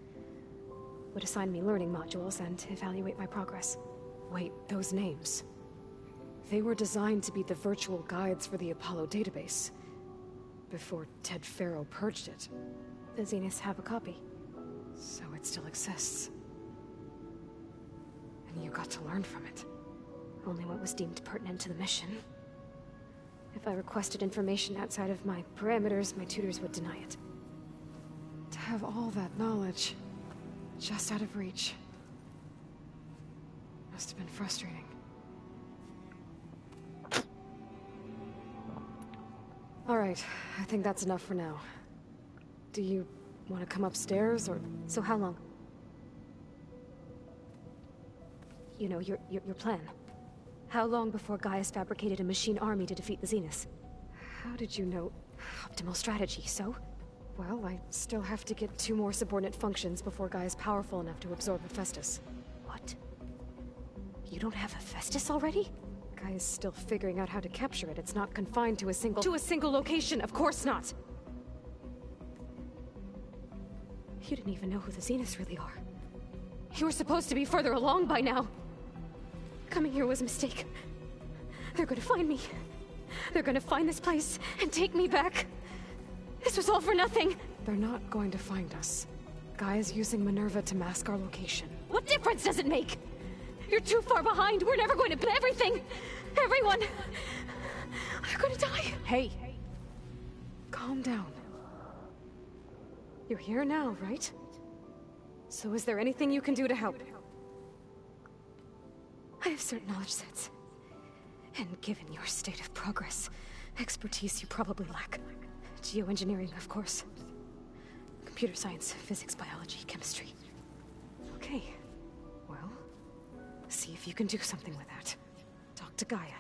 would assign me learning modules and evaluate my progress. Wait, those names. They were designed to be the virtual guides for the Apollo database, before Ted Faro purged it. The Zeniths have a copy, so it still exists. And you got to learn from it. Only what was deemed pertinent to the mission. If I requested information outside of my parameters, my tutors would deny it. To have all that knowledge, just out of reach, must have been frustrating. All right, I think that's enough for now. Do you want to come upstairs, or... So how long? You know, your plan. How long before Gaius fabricated a machine army to defeat the Zeniths? How did you know? Optimal strategy, so? Well, I still have to get 2 more subordinate functions before Gaia's powerful enough to absorb Hephaestus. What? You don't have Hephaestus already? Gaia's still figuring out how to capture it. It's not confined to a single... To a single location, of course not! You didn't even know who the Zeniths really are. You were supposed to be further along by now! Coming here was a mistake. They're gonna find me. They're gonna find this place and take me back. This was all for nothing. They're not going to find us. Gaia's using Minerva to mask our location. What difference does it make? You're too far behind. We're never going to... Everything! Everyone! They're gonna die. Hey! Calm down. You're here now, right? So is there anything you can do to help? I have certain knowledge sets. And given your state of progress, expertise you probably lack. Geoengineering, of course. Computer science, physics, biology, chemistry. Okay. Well, see if you can do something with that. Talk to Gaia.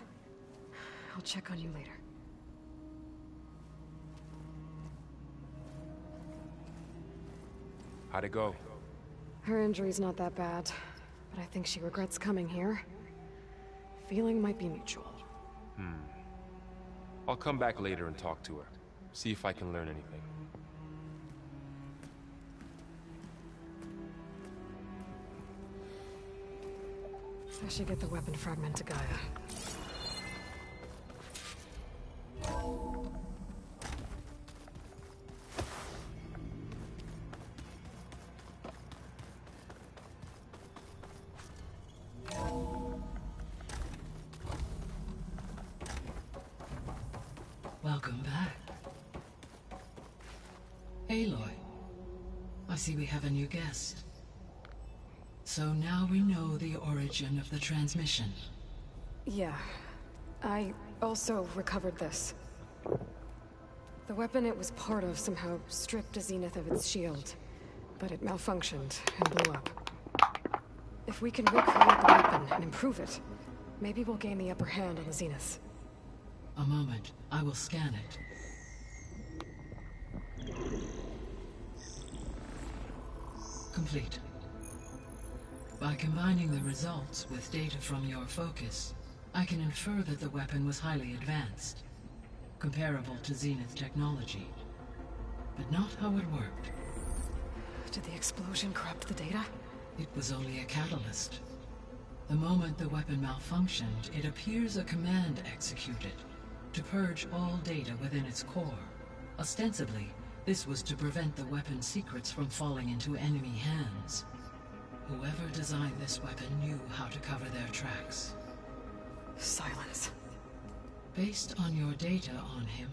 I'll check on you later. How'd it go? Her injury's not that bad, but I think she regrets coming here. Feeling might be mutual. I'll come back later and talk to her. See if I can learn anything. I should get the weapon fragment to Gaia. Welcome back. Aloy, I see we have a new guest. So now we know the origin of the transmission. Yeah. I also recovered this. The weapon it was part of somehow stripped a Zenith of its shield, but it malfunctioned and blew up. If we can recreate the weapon and improve it, maybe we'll gain the upper hand on the Zeniths. A moment. I will scan it. Complete. By combining the results with data from your focus, I can infer that the weapon was highly advanced, comparable to Zenith technology, but not how it worked. Did the explosion corrupt the data? It was only a catalyst. The moment the weapon malfunctioned, it appears a command executed to purge all data within its core. Ostensibly, this was to prevent the weapon's secrets from falling into enemy hands. Whoever designed this weapon knew how to cover their tracks. Silence. Based on your data on him,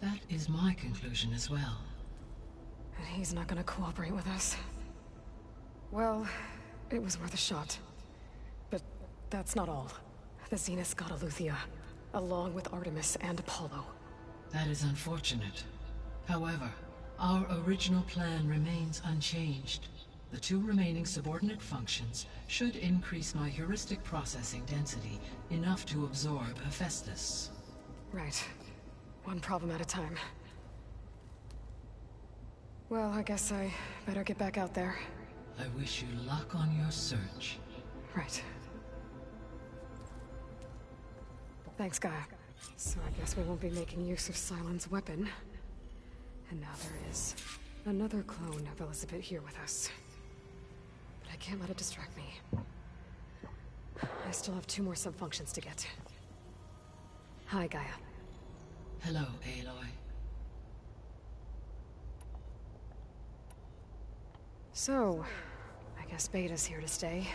that is my conclusion as well. And he's not gonna cooperate with us. Well, it was worth a shot. But that's not all. The Zenith got Eleuthia, along with Artemis and Apollo. That is unfortunate. However, our original plan remains unchanged. The 2 remaining subordinate functions should increase my heuristic processing density enough to absorb Hephaestus. Right. One problem at a time. Well, I guess I better get back out there. I wish you luck on your search. Right. Thanks, Gaia. So I guess we won't be making use of Sylens' weapon. And now there is another clone of Elizabeth here with us. But I can't let it distract me. I still have 2 more sub-functions to get. Hi, Gaia. Hello, Aloy. So, I guess Beta's here to stay.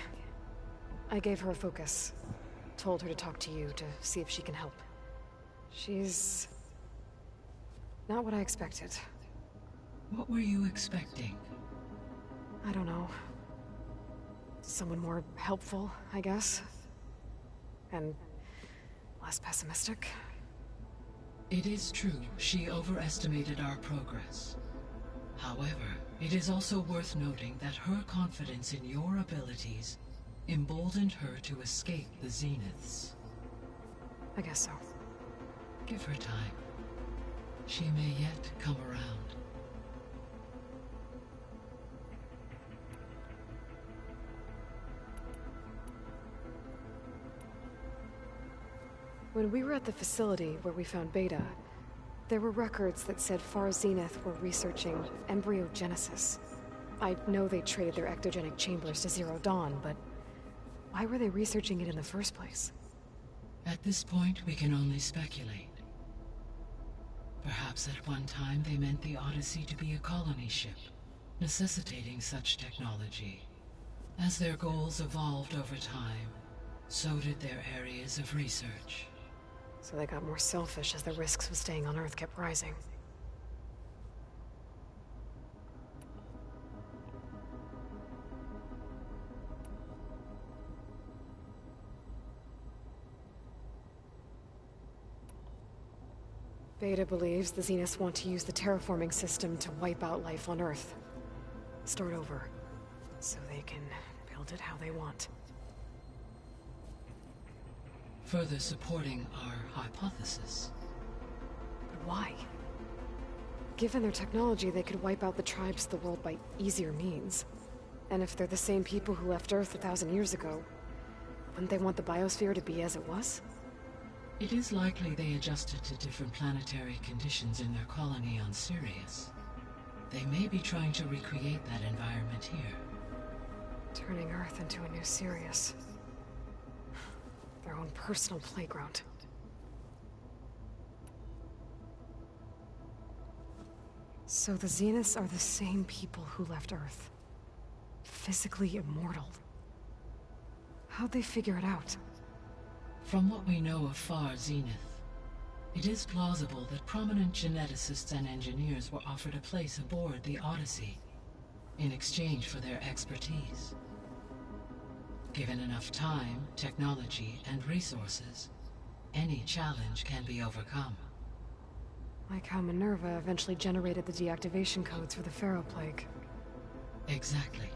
I gave her a focus. Told her to talk to you to see if she can help. She's not what I expected. What were you expecting? I don't know. Someone more helpful, I guess. And less pessimistic. It is true, she overestimated our progress. However, it is also worth noting that her confidence in your abilities emboldened her to escape the Zeniths. I guess so. Give her time. She may yet come around. When we were at the facility where we found Beta, there were records that said Far Zenith were researching embryogenesis. I know they traded their ectogenic chambers to Zero Dawn, but why were they researching it in the first place? At this point, we can only speculate. Perhaps at one time they meant the Odyssey to be a colony ship, necessitating such technology. As their goals evolved over time, so did their areas of research. So they got more selfish as the risks of staying on Earth kept rising. Beta believes the Zeniths want to use the terraforming system to wipe out life on Earth. Start over, so they can build it how they want. Further supporting our hypothesis. But why? Given their technology, they could wipe out the tribes of the world by easier means. And if they're the same people who left Earth 1,000 years ago, wouldn't they want the biosphere to be as it was? It is likely they adjusted to different planetary conditions in their colony on Sirius. They may be trying to recreate that environment here. Turning Earth into a new Sirius. Their own personal playground. So the Zeniths are the same people who left Earth. Physically immortal. How'd they figure it out? From what we know of Far Zenith, it is plausible that prominent geneticists and engineers were offered a place aboard the Odyssey in exchange for their expertise. Given enough time, technology, and resources, any challenge can be overcome. Like how Minerva eventually generated the deactivation codes for the Pharaoh Plague. Exactly.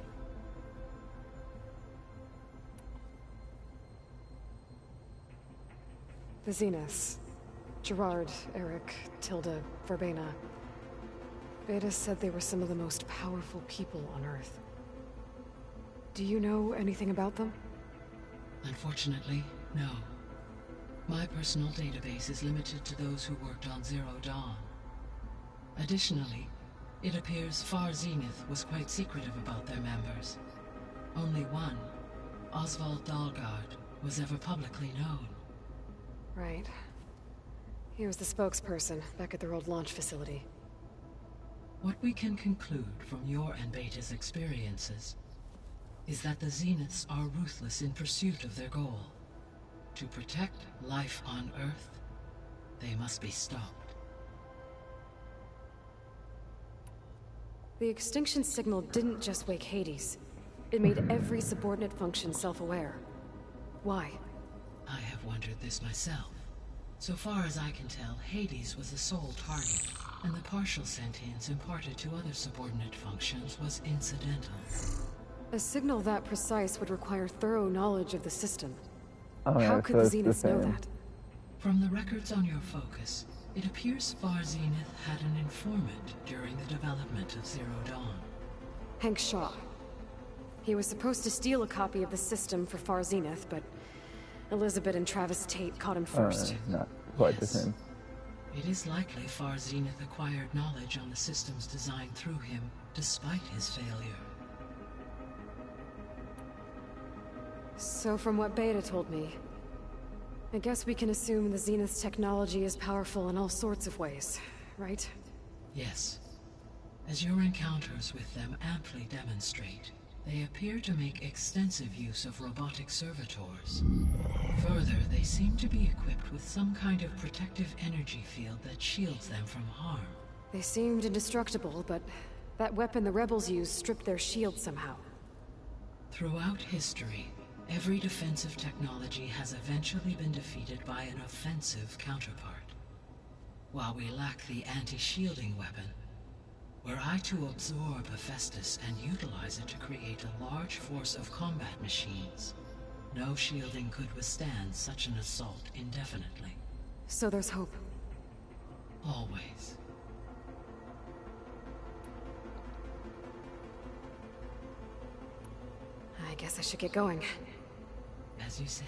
The Zeniths. Gerard, Eric, Tilda, Verbena. Beta said they were some of the most powerful people on Earth. Do you know anything about them? Unfortunately, no. My personal database is limited to those who worked on Zero Dawn. Additionally, it appears Far Zenith was quite secretive about their members. Only one, Oswald Dalgard, was ever publicly known. Right. He was the spokesperson back at their old launch facility. What we can conclude from your and Beta's experiences is that the Zeniths are ruthless in pursuit of their goal. To protect life on Earth, they must be stopped. The extinction signal didn't just wake Hades. It made every subordinate function self-aware. Why? I have wondered this myself. So far as I can tell, Hades was the sole target, and the partial sentience imparted to other subordinate functions was incidental. A signal that precise would require thorough knowledge of the system. Oh, yeah, How could the Zeniths know that? From the records on your focus, it appears Far Zenith had an informant during the development of Zero Dawn. Hank Shaw. He was supposed to steal a copy of the system for Far Zenith, but Elizabeth and Travis Tate caught him first. Not quite the same. It is likely Far Zenith acquired knowledge on the systems designed through him, despite his failure. So from what Beta told me, I guess we can assume the Zenith's technology is powerful in all sorts of ways, right? Yes. As your encounters with them amply demonstrate, they appear to make extensive use of robotic servitors. Further, they seem to be equipped with some kind of protective energy field that shields them from harm. They seemed indestructible, but that weapon the rebels used stripped their shield somehow. Throughout history, every defensive technology has eventually been defeated by an offensive counterpart. While we lack the anti-shielding weapon, were I to absorb Hephaestus and utilize it to create a large force of combat machines, no shielding could withstand such an assault indefinitely. So there's hope. Always. I guess I should get going. As you say.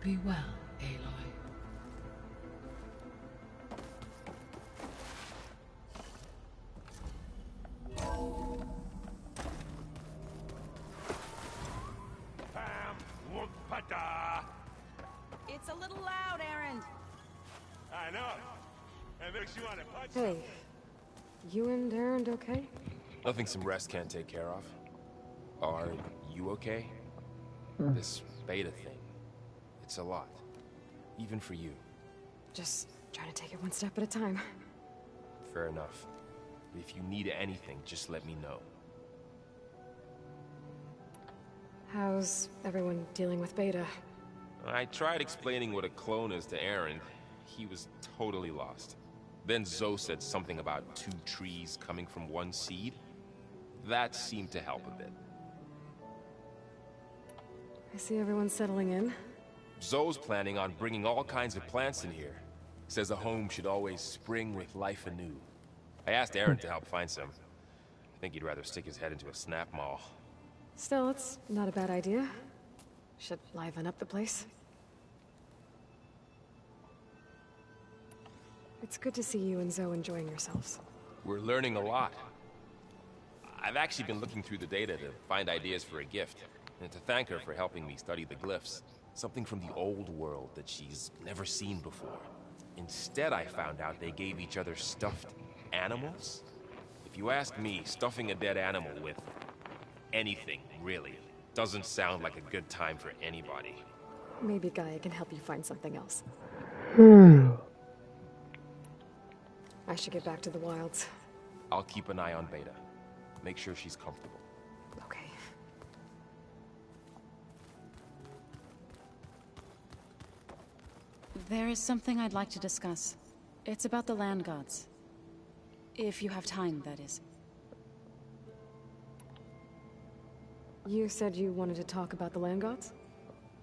Be well, Aloy. It's a little loud, Erend. I know. It makes you want to punch. Hey, you and Erend okay? Nothing some rest can't take care of. Are you okay? This Beta thing, it's a lot. Even for you. Just trying to take it one step at a time. Fair enough. If you need anything, just let me know. How's everyone dealing with Beta? I tried explaining what a clone is to Erend. He was totally lost. Then Zoe said something about 2 trees coming from 1 seed. That seemed to help a bit. I see everyone settling in. Zoe's planning on bringing all kinds of plants in here. Says a home should always spring with life anew. I asked Erend to help find some. I think he'd rather stick his head into a snap mall. Still, it's not a bad idea. Should liven up the place. It's good to see you and Zoe enjoying yourselves. We're learning a lot. I've actually been looking through the data to find ideas for a gift, and to thank her for helping me study the glyphs. Something from the old world that she's never seen before. Instead, I found out they gave each other stuffed animals. If you ask me, stuffing a dead animal with anything, really, doesn't sound like a good time for anybody. Maybe Gaia can help you find something else. I should get back to the wilds. I'll keep an eye on Beta. Make sure she's comfortable. Okay. There is something I'd like to discuss. It's about the land gods. If you have time, that is. You said you wanted to talk about the land gods?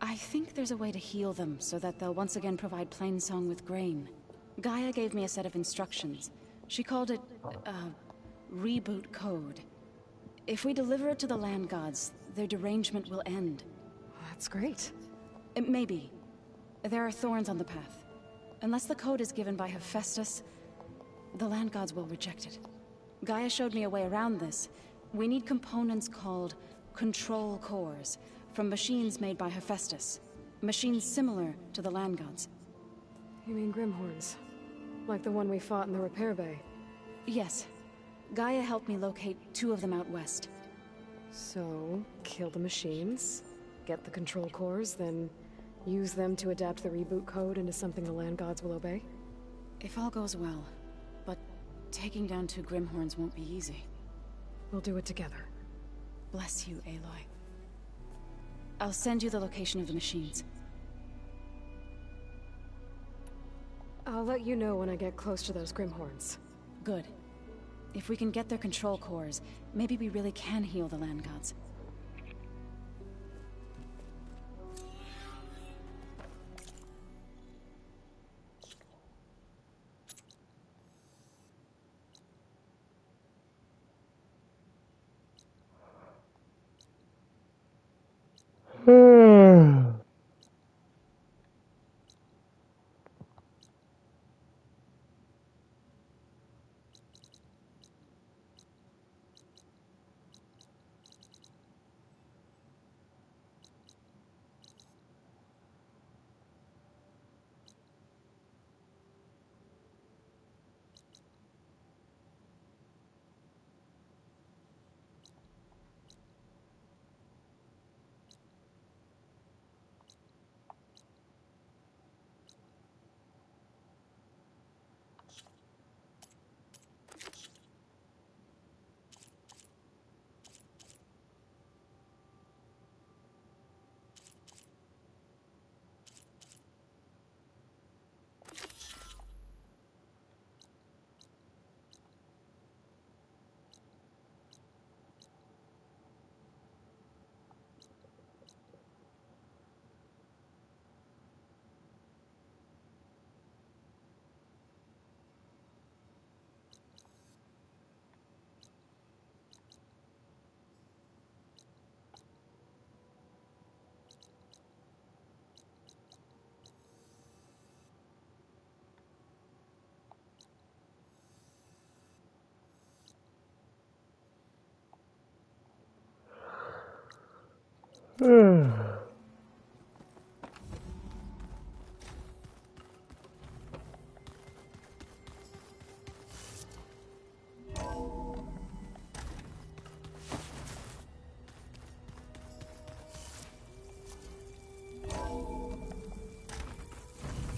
I think there's a way to heal them so that they'll once again provide Plainsong with grain. Gaia gave me a set of instructions. She called it, reboot code. If we deliver it to the land gods, their derangement will end. That's great. Maybe. There are thorns on the path. Unless the code is given by Hephaestus, the land gods will reject it. Gaia showed me a way around this. We need components called control cores, from machines made by Hephaestus. Machines similar to the land gods. You mean Grimhorns? Like the one we fought in the repair bay? Yes. Gaia helped me locate 2 of them out west. So, kill the machines, get the control cores, then use them to adapt the reboot code into something the land gods will obey? If all goes well. But taking down 2 Grimhorns won't be easy. We'll do it together. Bless you, Aloy. I'll send you the location of the machines. I'll let you know when I get close to those Grimhorns. Good. If we can get their control cores, maybe we really can heal the land gods.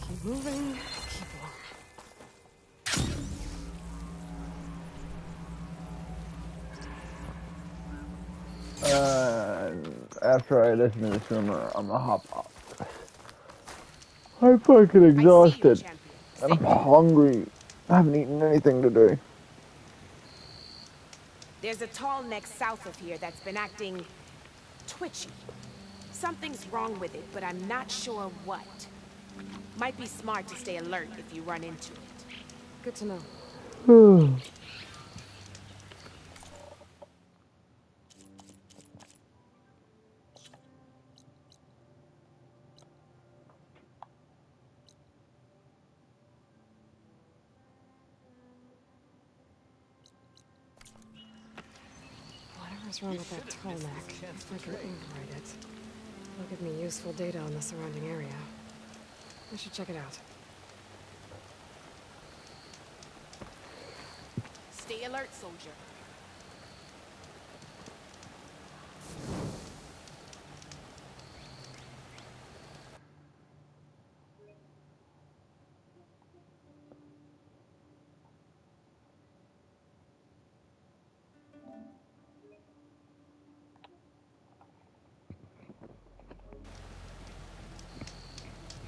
Keep moving, keep warm. After I listen to this rumor, I'm gonna hop off. I'm fucking exhausted. And I'm hungry. I haven't eaten anything today. There's a tall neck south of here that's been acting twitchy. Something's wrong with it, but I'm not sure what. Might be smart to stay alert if you run into it. Good to know. Whatever's wrong with that tall neck, if I can override it, it'll give me useful data on the surrounding area. I should check it out. Stay alert, soldier.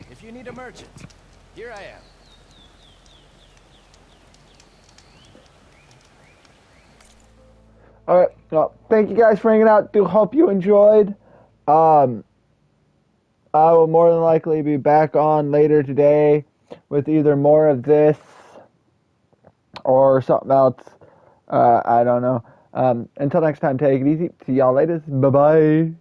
If you need a merchant, here I am. Alright, well, thank you guys for hanging out. Do hope you enjoyed. I will more than likely be back on later today with either more of this or something else. I don't know. Until next time, take it easy. See y'all later. Bye-bye.